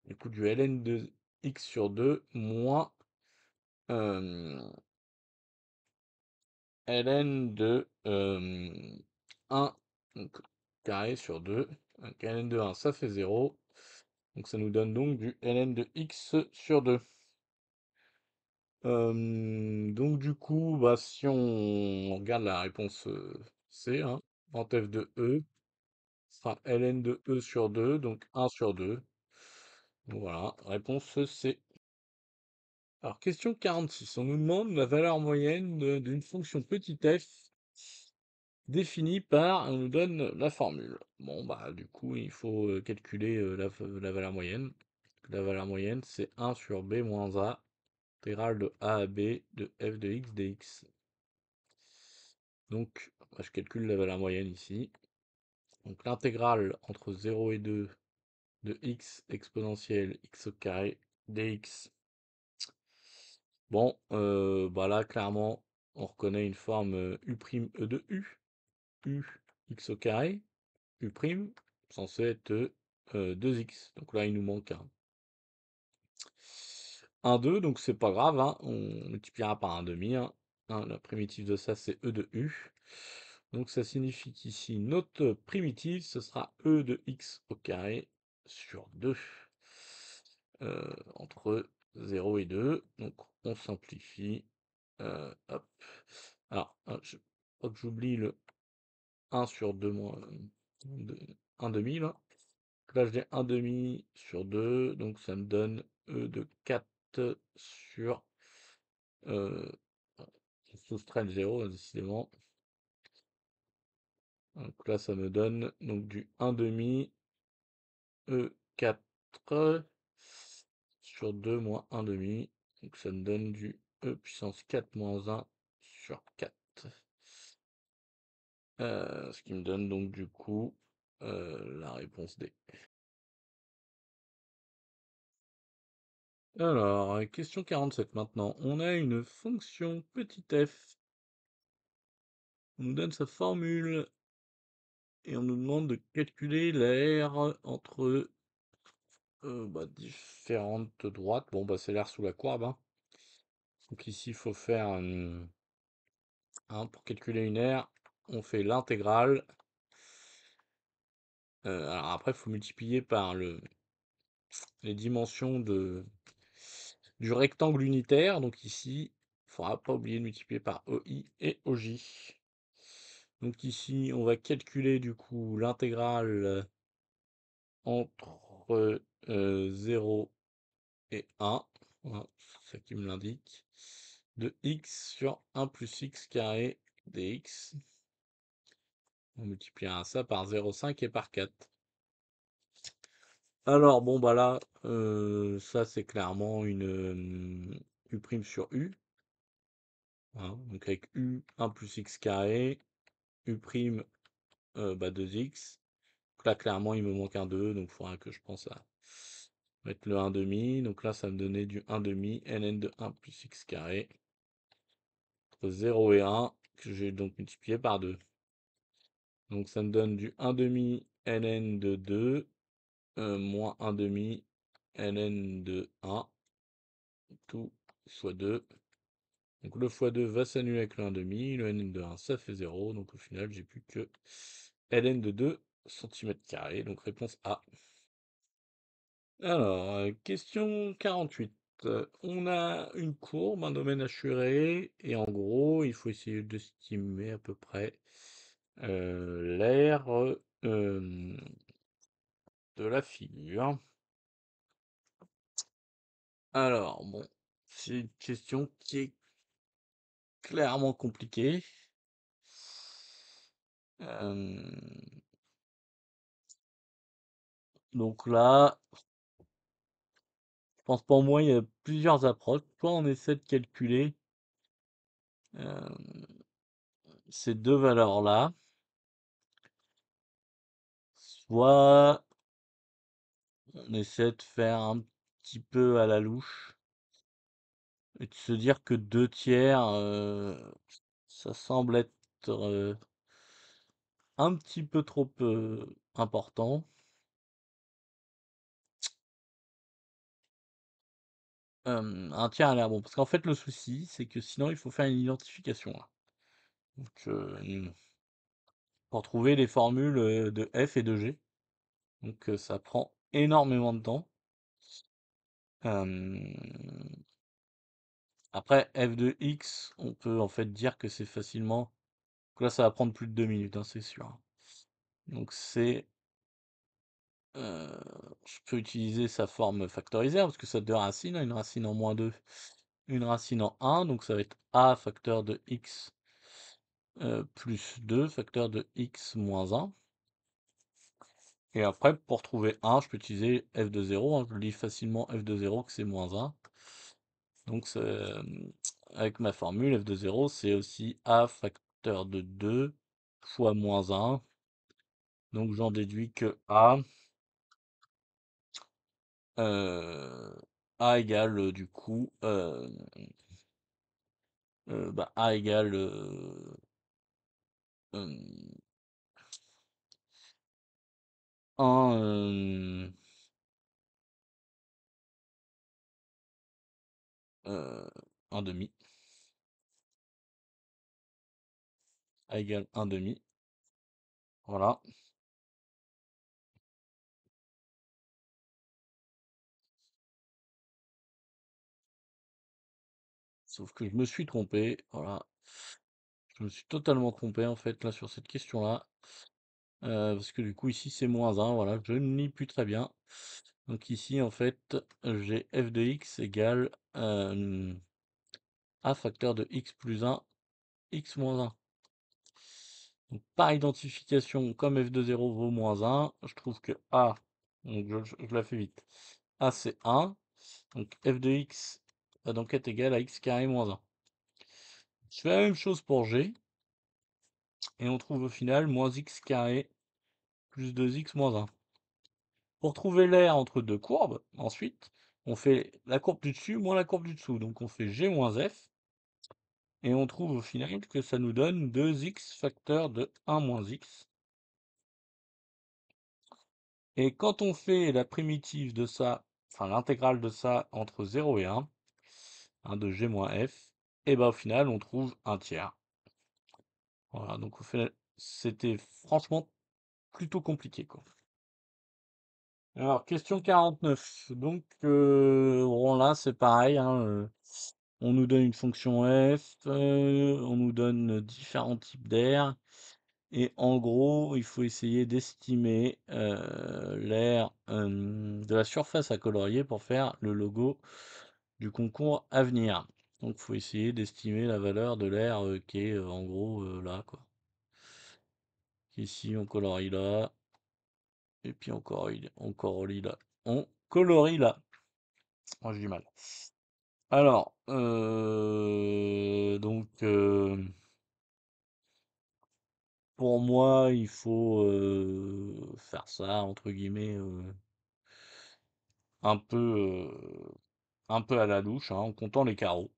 du coup du ln de x sur 2 moins ln de 1 donc, carré sur 2. Donc ln de 1 ça fait 0. Donc ça nous donne donc du ln de x sur 2. Donc du coup, bah, si on regarde la réponse C, hein, grand F de E, ce sera ln de E sur 2, donc 1 sur 2. Donc voilà, réponse C. Alors, question 46. On nous demande la valeur moyenne d'une fonction petit f définie par, on nous donne la formule. Bon, bah, du coup, il faut calculer la valeur moyenne. La valeur moyenne, c'est 1 sur b moins a, intégrale de a à b de f de x dx. Donc, bah, je calcule la valeur moyenne ici. Donc, l'intégrale entre 0 et 2 de x exponentielle x au carré dx. Bon, bah là, clairement, on reconnaît une forme u' e de u, u x au carré, u', censé être 2x. Donc là, il nous manque un 2, donc c'est pas grave, hein, on multipliera par un demi. Hein. La primitive de ça, c'est e de u. Donc ça signifie qu'ici, notre primitive, ce sera e de x au carré sur 2 entre 0 et 2. Donc on simplifie. Hop. Alors, je crois que j'oublie le 1 sur 2 moins 1 demi là. Là, j'ai un demi sur 2, donc ça me donne E de 4 sur. Je soustrais le 0, décidément. Donc là, ça me donne donc du 1 demi E4 sur 2 moins 1 demi. Donc ça me donne du E puissance 4 moins 1 sur 4. Ce qui me donne donc du coup la réponse D. Alors, question 47 maintenant. On a une fonction petit f. On nous donne sa formule et on nous demande de calculer l'aire entre bah, différentes droites. Bon, bah, c'est l'aire sous la courbe. Hein. Donc ici, il faut faire, pour calculer une aire, on fait l'intégrale. Alors après, il faut multiplier par les dimensions du rectangle unitaire. Donc ici, il ne faudra pas oublier de multiplier par OI et OJ. Donc ici, on va calculer du coup l'intégrale entre 0 et 1. Voilà, c'est ça qui me l'indique. De x sur 1 plus x carré dx. On multipliera ça par 0,5 et par 4. Alors, bon, bah là, ça c'est clairement une u' sur u. Hein, donc avec u 1 plus x carré, u', 2x. Donc là, clairement, il me manque un 2, donc il faudra que je pense à mettre le 1 demi. Donc là, ça me donnait du 1 demi, ln de 1 plus x carré, entre 0 et 1, que j'ai donc multiplié par 2. Donc ça me donne du 1 demi ln de 2, moins 1 demi ln de 1, tout fois 2. Donc le x2 va s'annuler avec le 1 demi, le ln de 1 ça fait 0, donc au final j'ai plus que ln de 2 cm², donc réponse A. Alors, question 48. On a une courbe, un domaine assuré, et en gros, il faut essayer d'estimer à peu près l'aire de la figure. Alors, bon, c'est une question qui est clairement compliquée. Donc là, je pense pour moi, il y a plusieurs approches. Soit on essaie de calculer ces deux valeurs-là, soit on essaie de faire un petit peu à la louche et de se dire que 2 tiers, ça semble être un petit peu trop important. Un tiers a l'air bon, parce qu'en fait, le souci, c'est que sinon, il faut faire une identification. Là. Donc, pour trouver les formules de f et de g. Donc, ça prend énormément de temps. Euh, Après, f de x, on peut en fait dire que c'est facilement. Là, ça va prendre plus de 2 minutes, hein, c'est sûr. Donc c'est. euh, je peux utiliser sa forme factorisée, hein, parce que ça a deux racines, hein, une racine en -2, une racine en 1, donc ça va être a facteur de x plus 2 facteur de x moins 1. Et après, pour trouver 1, je peux utiliser f de 0, hein, je lis facilement f de 0 que c'est moins 1. Donc avec ma formule, f de 0, c'est aussi a facteur de 2 fois moins 1. Donc j'en déduis que euh, a égale du coup, a égale euh, 1, 1 demi, a égale 1 demi, voilà. Sauf que je me suis trompé, voilà. Je me suis totalement trompé en fait là sur cette question-là. Parce que du coup ici c'est -1, voilà, je ne lis plus très bien. Donc ici en fait j'ai f de x égale a facteur de x plus 1, x moins 1. Donc par identification, comme f de 0 vaut -1, je trouve que a, donc je la fais vite, a c'est 1, donc f de x va donc être égal à x carré moins 1. Je fais la même chose pour g, et on trouve au final moins x carré plus 2x moins 1. Pour trouver l'air entre deux courbes, ensuite, on fait la courbe du dessus moins la courbe du dessous. Donc on fait g moins f, et on trouve au final que ça nous donne 2x facteur de 1 moins x. Et quand on fait la primitive de ça, enfin l'intégrale de ça entre 0 et 1, de g moins f, et ben au final on trouve un tiers. Voilà, donc au final, c'était franchement plutôt compliqué, quoi. Alors, question 49. Donc, bon, là, c'est pareil, hein, on nous donne une fonction f, on nous donne différents types d'air, et en gros, il faut essayer d'estimer l'air de la surface à colorier pour faire le logo du concours à venir. Donc, il faut essayer d'estimer la valeur de l'air qui est en gros là, quoi. Ici, on colorie là, et puis on colorie là. On colorie là. Moi, j'ai du mal. Alors, pour moi, il faut faire ça, entre guillemets, un peu, un peu à la louche, hein, en comptant les carreaux.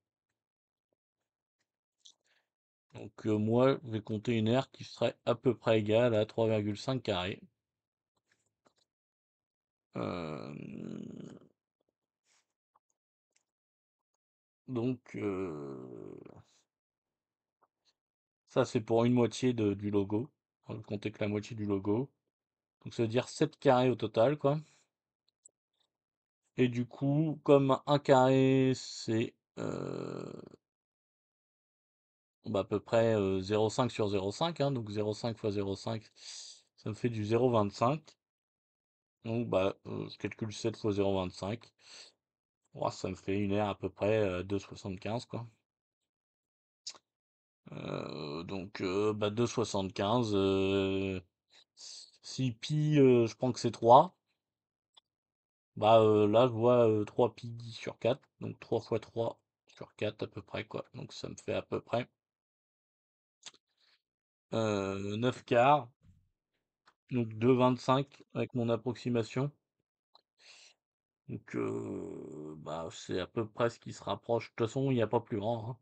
Donc, moi, je vais compter une aire qui serait à peu près égale à 3,5 carrés. Euh, donc, ça, c'est pour une moitié du logo. On va compter que la moitié du logo. Donc, ça veut dire 7 carrés au total, quoi. Et du coup, comme un carré, c'est à peu près 0,5 sur 0,5, hein, donc 0,5 fois 0,5, ça me fait du 0,25. Donc je calcule 7 fois 0,25. Ouah, ça me fait une aire à peu près 2,75, quoi. Donc 2,75. Si pi, je prends que c'est 3. Là, je vois 3 pi sur 4, donc 3 fois 3 sur 4 à peu près, quoi. Donc ça me fait à peu près 9 quarts, donc 2,25 avec mon approximation. Donc c'est à peu près ce qui se rapproche. De toute façon, il n'y a pas plus grand, hein.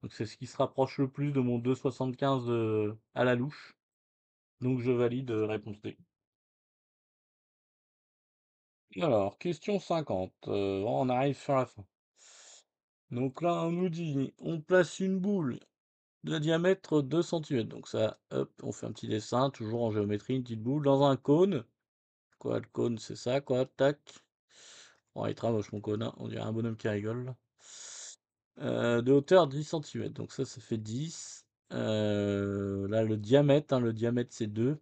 Donc c'est ce qui se rapproche le plus de mon 2,75 à la louche. Donc je valide réponse D. Alors, question 50. On arrive sur la fin. Donc là, on nous dit, on place une boule de diamètre 2 cm. Donc ça, hop, on fait un petit dessin, toujours en géométrie, une petite boule dans un cône quoi, le cône, c'est ça, quoi, tac. Bon, il est très moche, mon cône, hein, on dirait un bonhomme qui rigole, là. De hauteur 10 centimètres, donc ça fait 10. Là, le diamètre, c'est 2.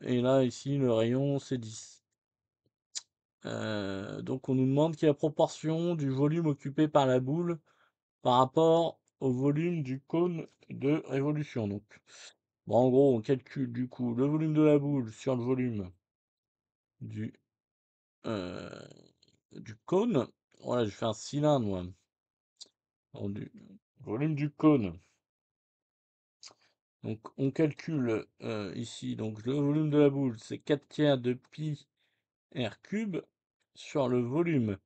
Et là, ici, le rayon, c'est 10. Donc on nous demande quelle est la proportion du volume occupé par la boule par rapport au volume du cône de révolution. Donc, bon, en gros, on calcule du coup le volume de la boule sur le volume du, euh, du cône. Voilà, je fais un cylindre, moi. Alors, du volume du cône. Donc on calcule ici, donc le volume de la boule, c'est 4 tiers de pi r cube sur le volume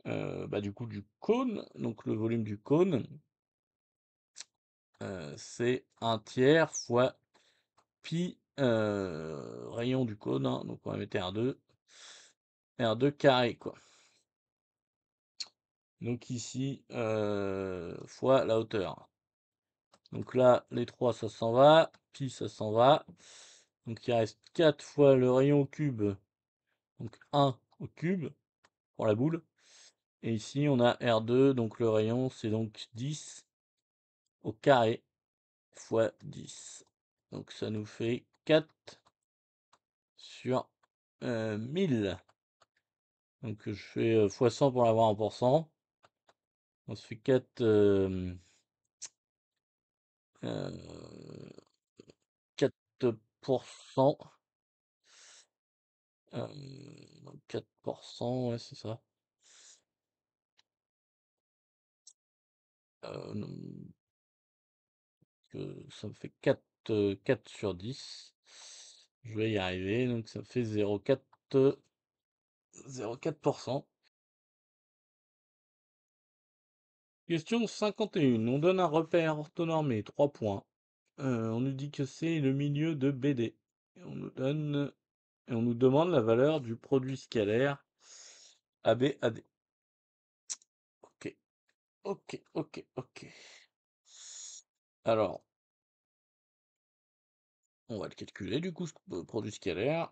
du coup du cône. Donc le volume du cône, c'est un tiers fois pi rayon du cône, hein, donc on va mettre R2 carré, quoi. Donc ici, fois la hauteur. Donc là, les 3, ça s'en va, pi, ça s'en va. Donc il reste 4 fois le rayon au cube, donc 1 au cube pour la boule. Et ici, on a R2, donc le rayon, c'est donc 10 au carré fois 10. Donc ça nous fait 4 sur 1000. Donc je fais fois 100 pour l'avoir en pourcent. On se fait 4, 4%. Donc 4%, ouais, c'est ça. Non, ça me fait 4, 4 sur 10. Je vais y arriver, donc ça fait 0,4%. Question 51. On donne un repère orthonormé, 3 points. On nous dit que c'est le milieu de BD. Et on nous demande la valeur du produit scalaire ABAD. Ok, ok, ok, ok. Alors, on va le calculer du coup, ce produit scalaire.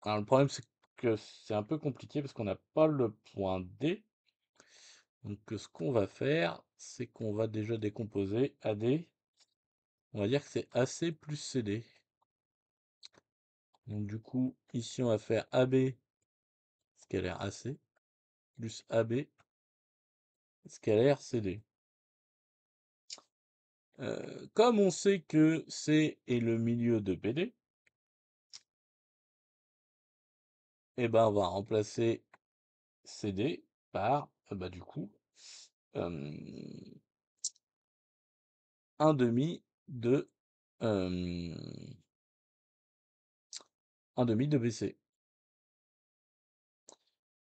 Alors, le problème, c'est que c'est un peu compliqué parce qu'on n'a pas le point D. Donc, ce qu'on va faire, c'est qu'on va déjà décomposer AD. On va dire que c'est AC plus CD. Donc, du coup, ici, on va faire AB scalaire AC plus AB scalaire CD. Comme on sait que C est le milieu de BD, eh ben, on va remplacer CD par, du coup, euh, un demi de euh, un demi de BC.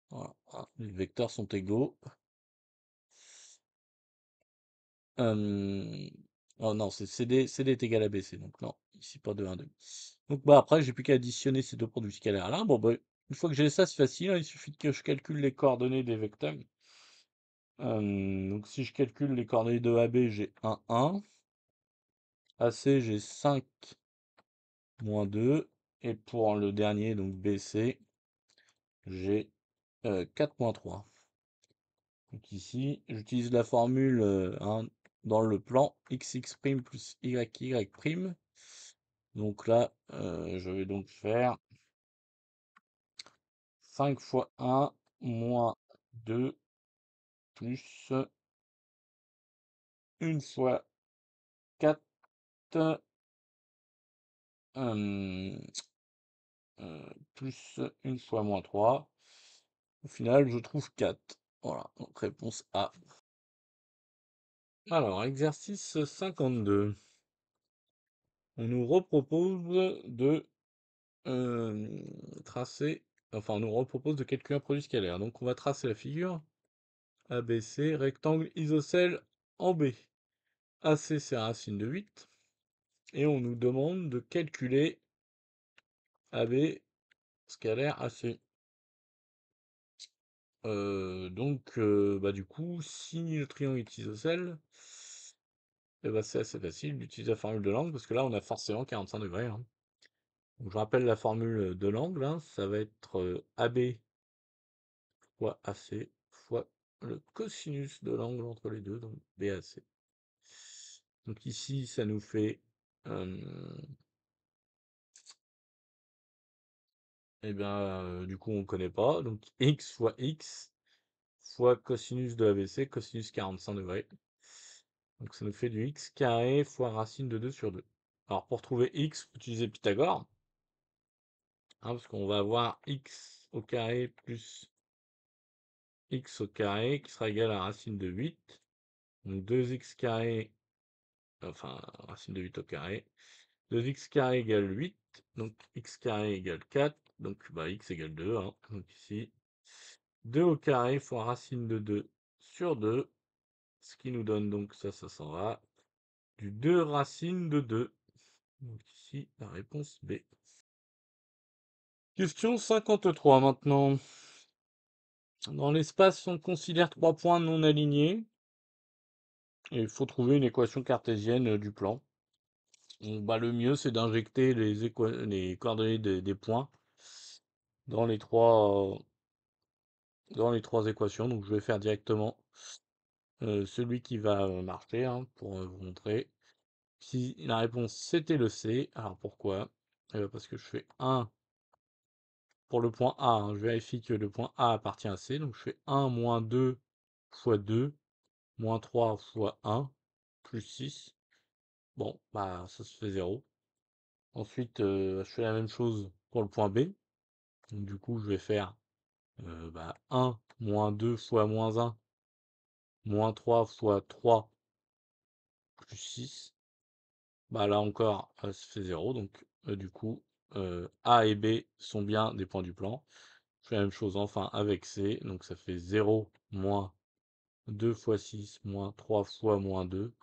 Voilà, hein, les vecteurs sont égaux. Oh non, c'est CD est égal à BC, donc non, ici pas de 1 demi. Donc après, j'ai plus qu'à additionner ces deux produits scalaires là. Bon, une fois que j'ai ça, c'est facile, hein, il suffit que je calcule les coordonnées des vecteurs. Donc si je calcule les coordonnées de AB, j'ai 1, 1. AC, j'ai 5, moins 2. Et pour le dernier, donc BC, j'ai 4, moins 3. Donc ici, j'utilise la formule hein, dans le plan xx' plus yy'. Donc là, je vais donc faire 5 fois 1 moins 2 plus 1 fois 4 plus 1 fois moins 3. Au final, je trouve 4. Voilà, donc réponse A. Alors, exercice 52. On nous repropose de tracer, enfin, on nous repropose de calculer un produit scalaire. Donc, on va tracer la figure. ABC, rectangle isocèle en B. AC, c'est racine de 8. Et on nous demande de calculer AB scalaire AC. Du coup, si le triangle est isocèle, c'est assez facile d'utiliser la formule de l'angle parce que là, on a forcément 45 degrés, hein. Donc, je rappelle la formule de l'angle, hein, ça va être AB fois AC fois le cosinus de l'angle entre les deux, donc BAC. Donc ici, ça nous fait eh bien, du coup, on ne connaît pas. Donc x fois x fois cosinus de ABC, cosinus 45 degrés. Donc ça nous fait du x carré fois racine de 2 sur 2. Alors pour trouver x, faut utiliser Pythagore, hein, parce qu'on va avoir x au carré plus x au carré qui sera égal à racine de 8. Donc 2x carré, enfin racine de 8 au carré. 2x carré égale 8, donc x carré égale 4, donc bah, x égale 2, hein. Donc ici, 2 au carré fois racine de 2 sur 2, ce qui nous donne donc, ça s'en va, du 2 racine de 2. Donc ici, la réponse B. Question 53 maintenant. Dans l'espace, on considère 3 points non alignés, et il faut trouver une équation cartésienne du plan. Donc, bah, le mieux, c'est d'injecter les coordonnées des points dans les trois équations. Donc je vais faire directement celui qui va marcher, hein, pour vous montrer. Si la réponse c'était le C, alors pourquoi? Parce que je fais 1 pour le point A, hein, je vérifie que le point A appartient à C, donc je fais 1 moins 2 fois 2, moins 3 fois 1, plus 6. Bon, bah ça se fait 0. Ensuite, je fais la même chose pour le point B. Donc, du coup, je vais faire 1 moins 2 fois moins 1, moins 3 fois 3, plus 6. Bah là encore, ça fait 0. Donc du coup, A et B sont bien des points du plan. Je fais la même chose enfin avec C. Donc ça fait 0 moins 2 fois 6 moins 3 fois moins 2,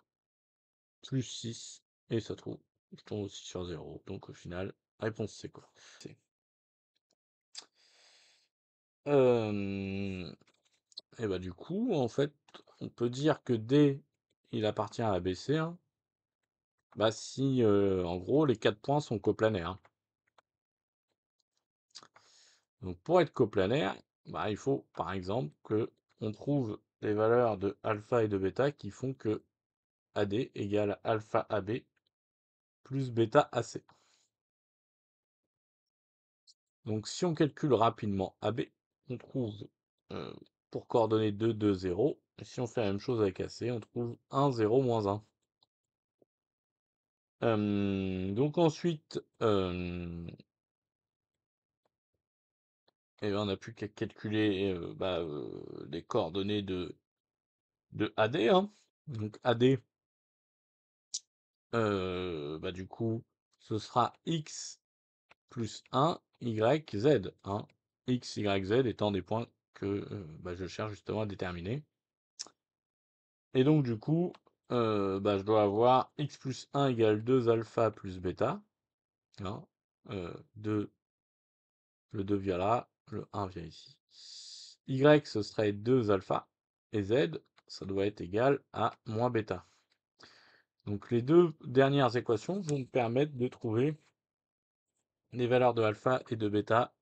plus 6. Et ça trouve, je tombe aussi sur 0. Donc au final, réponse C quoi. C. Et bah du coup, en fait, on peut dire que D, il appartient à ABC, hein. Bah si, en gros, les 4 points sont coplanaires, hein. Donc pour être coplanaire, bah, il faut par exemple que on trouve les valeurs de alpha et de bêta qui font que AD égale alpha AB plus bêta AC. Donc si on calcule rapidement AB, on trouve euh, pour coordonner 2, 2, 0. Et si on fait la même chose avec AC, on trouve 1, 0, moins 1. Donc ensuite, on n'a plus qu'à calculer les coordonnées de AD, hein. Donc AD, du coup, ce sera x plus 1, y, z, hein. X, y, z étant des points que je cherche justement à déterminer. Et donc, du coup, je dois avoir x plus 1 égale 2 alpha plus bêta, hein. 2, le 2 vient là, le 1 vient ici. Y, ce serait 2 alpha, et z, ça doit être égal à moins bêta. Donc, les deux dernières équations vont me permettre de trouver les valeurs de alpha et de bêta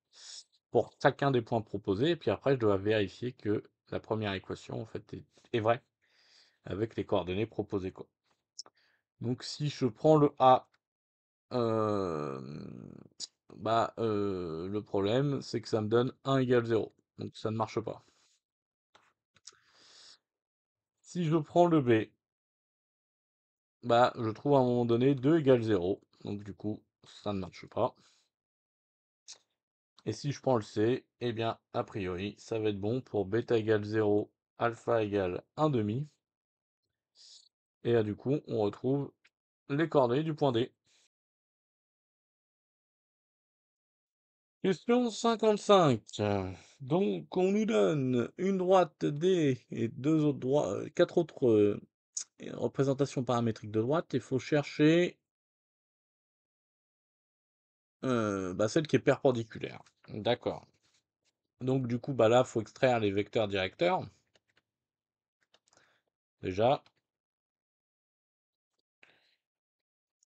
pour chacun des points proposés. Et puis après, je dois vérifier que la première équation en fait est vraie avec les coordonnées proposées, quoi. Donc si je prends le A, euh, le problème c'est que ça me donne 1 égale 0. Donc ça ne marche pas. Si je prends le B, je trouve à un moment donné 2 égale 0. Donc du coup, ça ne marche pas. Et si je prends le C, eh bien, a priori, ça va être bon pour bêta égale 0, alpha égale 1 demi. Et là, du coup, on retrouve les coordonnées du point D. Question 55. Donc, on nous donne une droite D et quatre autres représentations paramétriques de droite. Il faut chercher celle qui est perpendiculaire. D'accord. Donc, du coup, là, il faut extraire les vecteurs directeurs. Déjà.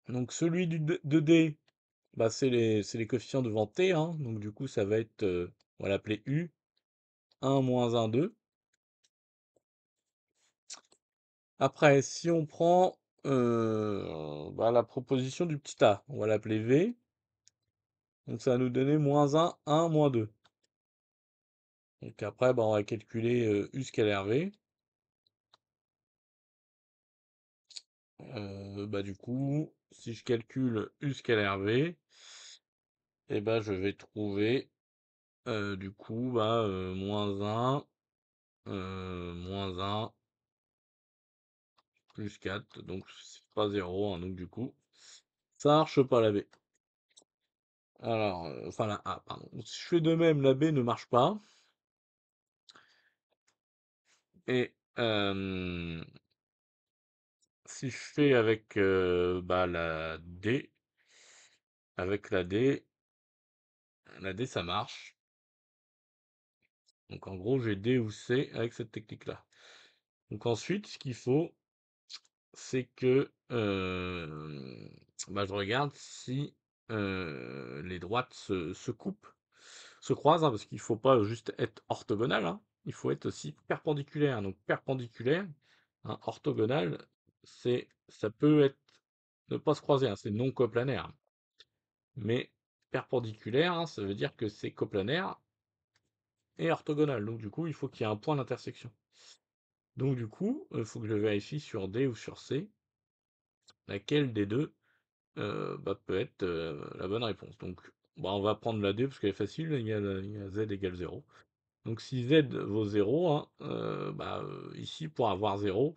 Donc, celui de D, Bah, c'est les coefficients devant t, hein, donc du coup, ça va être, on va l'appeler U, 1, -1, 2. Après, si on prend, bah, la proposition du petit a, on va l'appeler V, donc ça va nous donner -1, 1, -2. Donc après, bah, on va calculer, U scalaire V. Bah, du coup, si je calcule U scalaire V, et bah, je vais trouver, du coup, bah, -1, -1, plus 4, donc c'est pas 0, hein, donc du coup, ça marche pas la B. Alors, enfin la A, pardon. Si je fais de même, la B ne marche pas. Et si je fais avec bah, avec la D ça marche. Donc en gros, j'ai D ou C avec cette technique-là. Donc ensuite, ce qu'il faut, c'est que bah, je regarde si les droites se coupent, se croisent, hein, parce qu'il ne faut pas juste être orthogonal, hein, il faut être aussi perpendiculaire. Donc perpendiculaire, hein, orthogonal, ça peut être ne pas se croiser, hein, c'est non coplanaire. Mais perpendiculaire, hein, ça veut dire que c'est coplanaire et orthogonal. Donc du coup, il faut qu'il y ait un point d'intersection. Donc du coup, il faut que je vérifie sur D ou sur C, laquelle des deux bah, peut être la bonne réponse. Donc bah, on va prendre la D parce qu'elle est facile, il y a Z égale 0. Donc si Z vaut 0, hein, bah, ici pour avoir 0,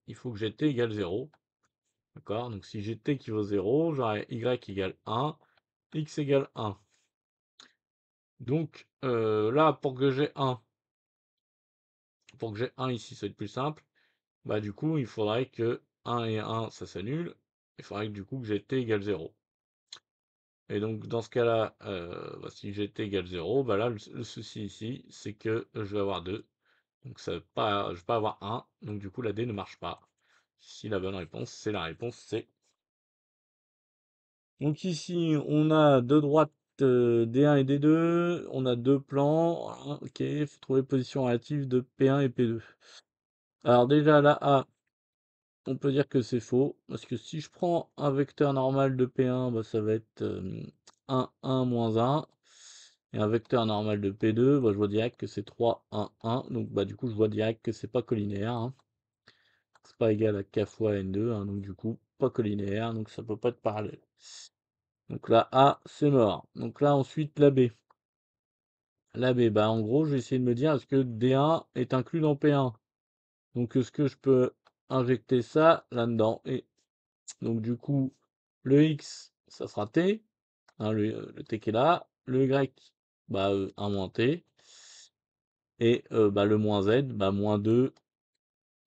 il faut que GT égale 0. D'accord? Donc si GT qui vaut 0, j'aurai Y égale 1, X égale 1. Donc là, pour que j'ai 1 ici, ça va être plus simple. Bah du coup, il faudrait que 1 et 1, ça s'annule. Il faudrait que du coup que GT égale 0. Et donc dans ce cas-là, bah, si GT égale 0, bah là, le souci ici, c'est que je vais avoir 2. Donc ça veut pas, je ne vais pas avoir 1. Donc du coup, la D ne marche pas. Si la bonne réponse, c'est la réponse C. Donc ici, on a deux droites D1 et D2. On a deux plans. Voilà, ok, il faut trouver position relative de P1 et P2. Alors déjà, la A, on peut dire que c'est faux. Parce que si je prends un vecteur normal de P1, bah, ça va être 1, 1, moins 1. Et un vecteur normal de P2, bah, je vois direct que c'est 3, 1, 1. Donc bah, du coup, je vois direct que c'est pas collinéaire, hein. C'est pas égal à K fois N2, hein, donc du coup, pas collinéaire, donc ça peut pas être parallèle. Donc là, A, c'est mort. Donc là, ensuite, la B. La B, bah en gros, je vais essayer de me dire, est-ce que D1 est inclus dans P1? Donc, est-ce que je peux injecter ça là-dedans? Et donc, du coup, le X, ça sera T, hein, le T qui est là. Le Y, bah, 1 moins T. Et bah, le moins Z, bah, moins 2,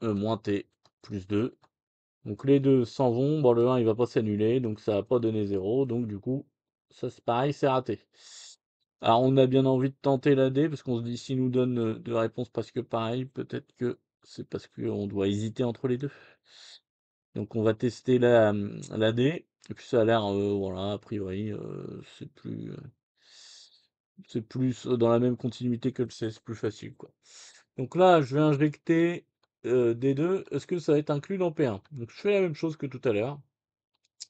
moins T, plus 2. Donc les deux s'en vont. Bon, le 1 il va pas s'annuler, donc ça va pas donner 0. Donc du coup, ça c'est pareil, c'est raté. Alors on a bien envie de tenter la D, parce qu'on se dit s'il nous donne deux réponses presque pareilles, peut-être que c'est parce qu'on doit hésiter entre les deux. Donc on va tester la D. Et puis ça a l'air, voilà, a priori, c'est plus dans la même continuité que le C, c'est plus facile, quoi. Donc là, je vais injecter D2. Est-ce que ça va être inclus dans P1? Donc je fais la même chose que tout à l'heure.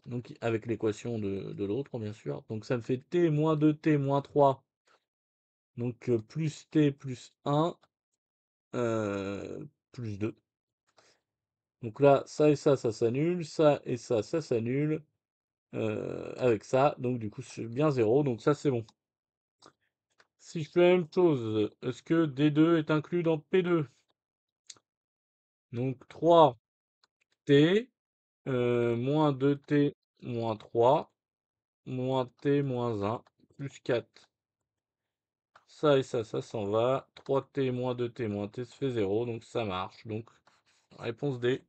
Donc avec l'équation de l'autre, bien sûr. Donc ça me fait T moins 2T moins 3. Donc plus T plus 1 plus 2. Donc là, ça et ça s'annule. Ça et ça s'annule avec ça. Donc du coup, c'est bien 0. Donc ça, c'est bon. Si je fais la même chose, est-ce que D2 est inclus dans P2? Donc 3T moins 2T moins 3 moins T moins 1 plus 4. Ça et ça s'en va. 3T moins 2T moins T se fait 0, donc ça marche. Donc, réponse D.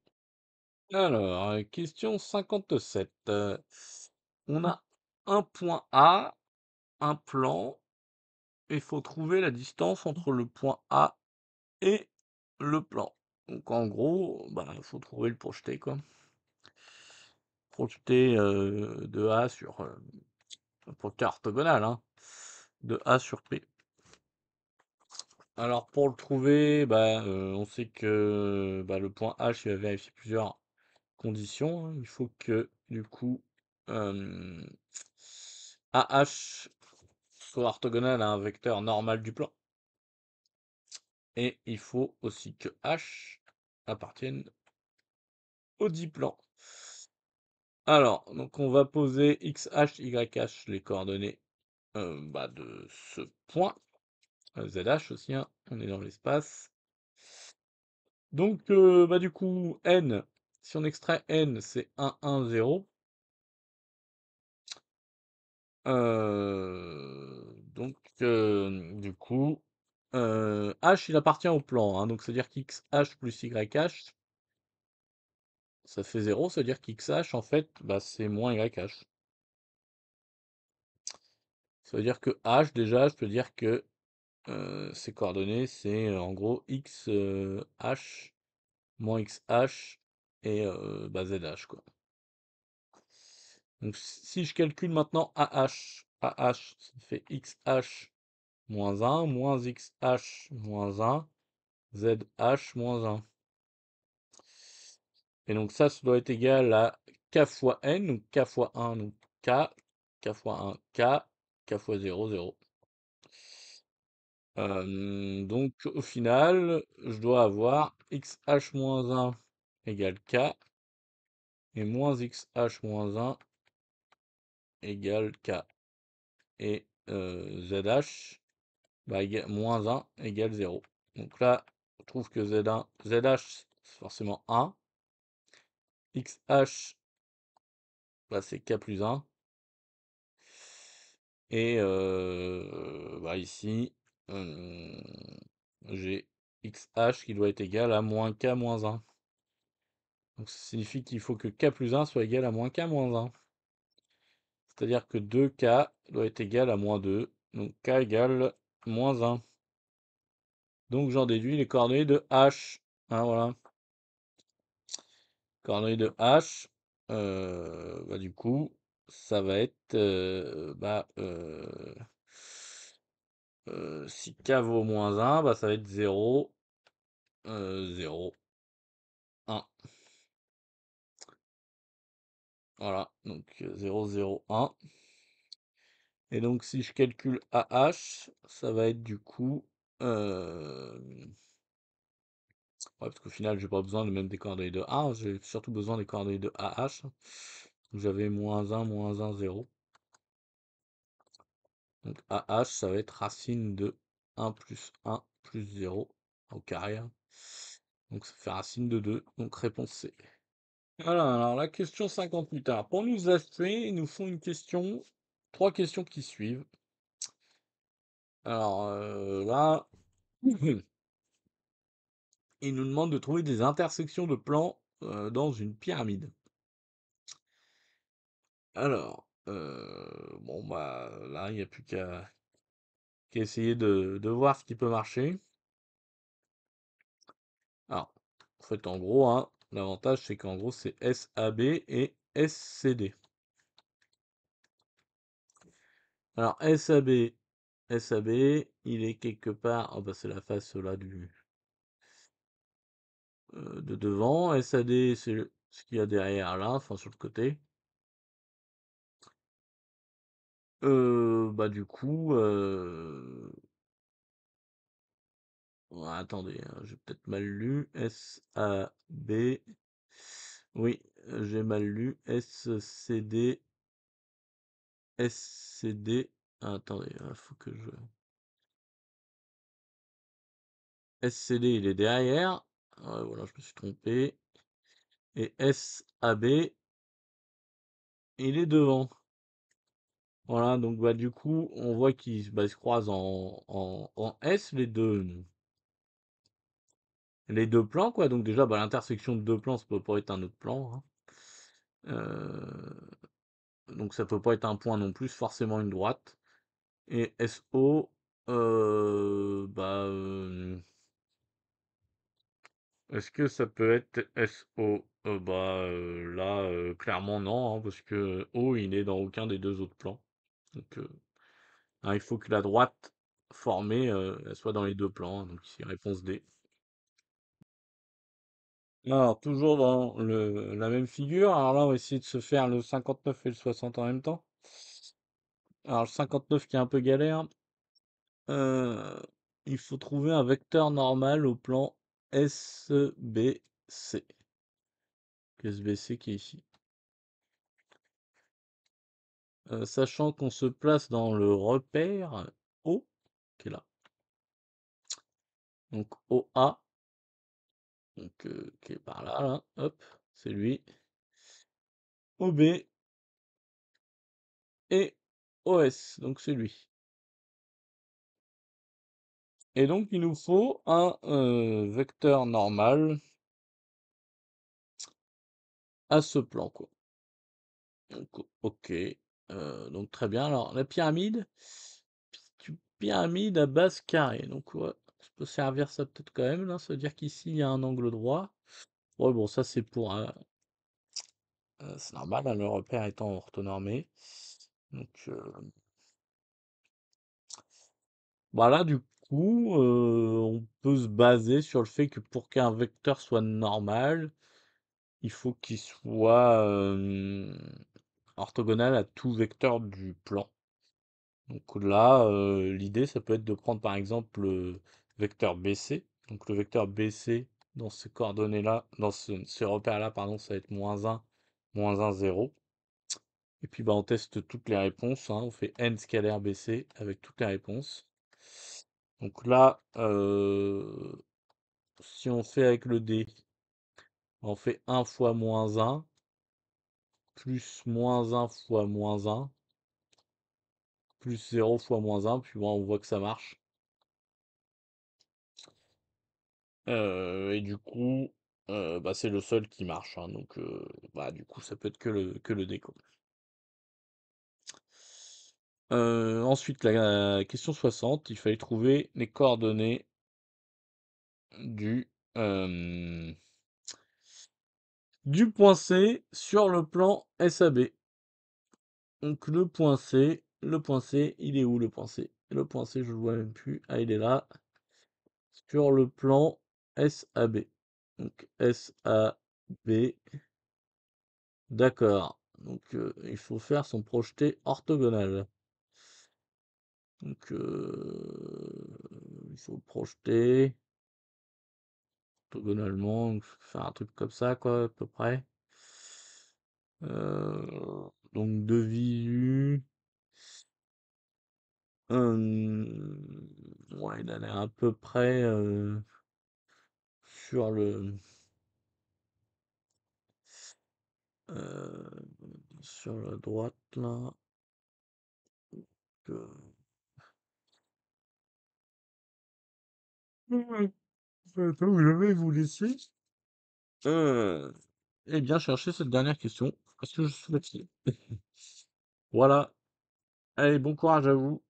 Alors, question 57. On a un point A, un plan, et il faut trouver la distance entre le point A et le plan. Donc en gros, bah, il faut trouver le projeté, quoi. projeter de A sur projeter orthogonal, hein, de A sur P. Alors pour le trouver, bah, on sait que bah, le point H il va vérifier plusieurs conditions, hein. Il faut que du coup AH soit orthogonal à un vecteur normal du plan. Et il faut aussi que H appartienne au dit plan. Alors, donc on va poser XH, YH, les coordonnées bah, de ce point. ZH aussi, hein, on est dans l'espace. Donc, bah, du coup, N, si on extrait N, c'est 1, 1, 0. Donc, du coup, H, il appartient au plan, hein, donc c'est-à-dire qu'XH plus YH, ça fait 0, c'est-à-dire qu'XH, en fait, bah, c'est moins YH. Ça veut dire que H, déjà, je peux dire que ses coordonnées, c'est en gros X H moins XH et bah, ZH, quoi. Donc si je calcule maintenant AH, ça fait XH moins 1, moins XH moins 1, ZH moins 1. Et donc ça doit être égal à K fois N, donc K fois 1, donc K, K fois 1, K fois 0, 0. Donc au final, je dois avoir XH moins 1 égale K et moins XH moins 1 égale K. Et ZH, bah, moins 1 égale 0. Donc là, je trouve que ZH, c'est forcément 1. XH, bah, c'est K plus 1. Et bah, ici, j'ai XH qui doit être égal à moins K moins 1. Donc ça signifie qu'il faut que K plus 1 soit égal à moins K moins 1. C'est-à-dire que 2K doit être égal à moins 2. Donc K égale moins 1. Donc j'en déduis les coordonnées de H. Hein, voilà. Coordonnées de H. Bah, du coup, ça va être bah, si K vaut moins 1, bah, ça va être 0, 0, 1. Voilà, donc 0, 0, 1. Et donc si je calcule AH, ça va être du coup ouais, parce qu'au final, j'ai pas besoin de même des coordonnées de A, j'ai surtout besoin des coordonnées de AH. Donc j'avais moins 1, 0. Donc AH, ça va être racine de 1 plus 1 plus 0 au carré, hein. Donc ça fait racine de 2. Donc réponse C. Voilà, alors la question 58. Alors pour nous achever, ils nous font une question, trois questions qui suivent. Alors là, ils nous demandent de trouver des intersections de plans dans une pyramide. Alors, bon bah là, il n'y a plus qu'à essayer de voir ce qui peut marcher. Alors, en fait, en gros, hein, l'avantage c'est qu'en gros c'est SAB et SCD. Alors SAB, il est quelque part, oh bah c'est la face là de devant. SAD, c'est ce qu'il y a derrière là, enfin sur le côté. Bah du coup, attendez, hein, j'ai peut-être mal lu. SAB. Oui, j'ai mal lu. SCD. Attendez, il faut que je. SCD, il est derrière. Ouais, voilà, je me suis trompé. Et SAB, il est devant. Voilà, donc bah du coup, on voit qu'ils bah, ils se croisent en S, les deux plans, quoi. Donc déjà, bah, l'intersection de deux plans, ça peut pas être un autre plan, hein. Donc ça peut pas être un point non plus, forcément une droite. Et SO, est-ce que ça peut être SO? Là, clairement non, hein, parce que O, il est dans aucun des 2 autres plans. Donc, il faut que la droite formée, elle soit dans les 2 plans, hein, donc ici réponse D. Alors toujours dans le la même figure, alors là on va essayer de se faire le 59 et le 60 en même temps. Alors le 59 qui est un peu galère, heu, il faut trouver un vecteur normal au plan SBC. SBC qui est ici. Sachant qu'on se place dans le repère O, qui est là. Donc OA, donc qui est par là, là, hop, c'est lui. OB et OS, donc c'est lui. Et donc il nous faut un vecteur normal à ce plan, quoi. Donc ok, donc très bien. Alors la pyramide, pyramide à base carrée. Donc ouais, ça peut servir ça peut-être quand même, là. Ça veut dire qu'ici il y a un angle droit. Ouais, bon, ça c'est pour c'est normal, hein, le repère étant orthonormé. Donc, bah là, du coup, on peut se baser sur le fait que pour qu'un vecteur soit normal, il faut qu'il soit orthogonal à tout vecteur du plan. Donc là, l'idée, ça peut être de prendre par exemple le vecteur BC. Donc le vecteur BC dans ces coordonnées-là, dans ces repères-là, pardon, ça va être moins un 0. Et puis bah, on teste toutes les réponses, hein. On fait n scalaire BC avec toutes les réponses. Donc là, si on fait avec le D, on fait 1 fois moins un plus moins un fois moins un plus 0 fois moins un puis bon, on voit que ça marche. Et du coup, bah, c'est le seul qui marche, hein. Donc bah, du coup, ça peut être que le D, quoi. Ensuite, la question 60, il fallait trouver les coordonnées du, euh, du point C sur le plan SAB. Donc le point C, il est où le point C? Le point C, je le vois même plus. Ah, il est là, sur le plan SAB. Donc SAB, d'accord. Donc il faut faire son projeté orthogonal. Donc il faut le projeter orthogonalement, donc faire un truc comme ça, quoi, à peu près. Donc de visu. Ouais, il a l'air à peu près sur le euh, sur la droite là. Que... Ouais, attends, je vais vous laisser. Et bien chercher cette dernière question parce que je suis fatigué. Voilà. Allez, bon courage à vous.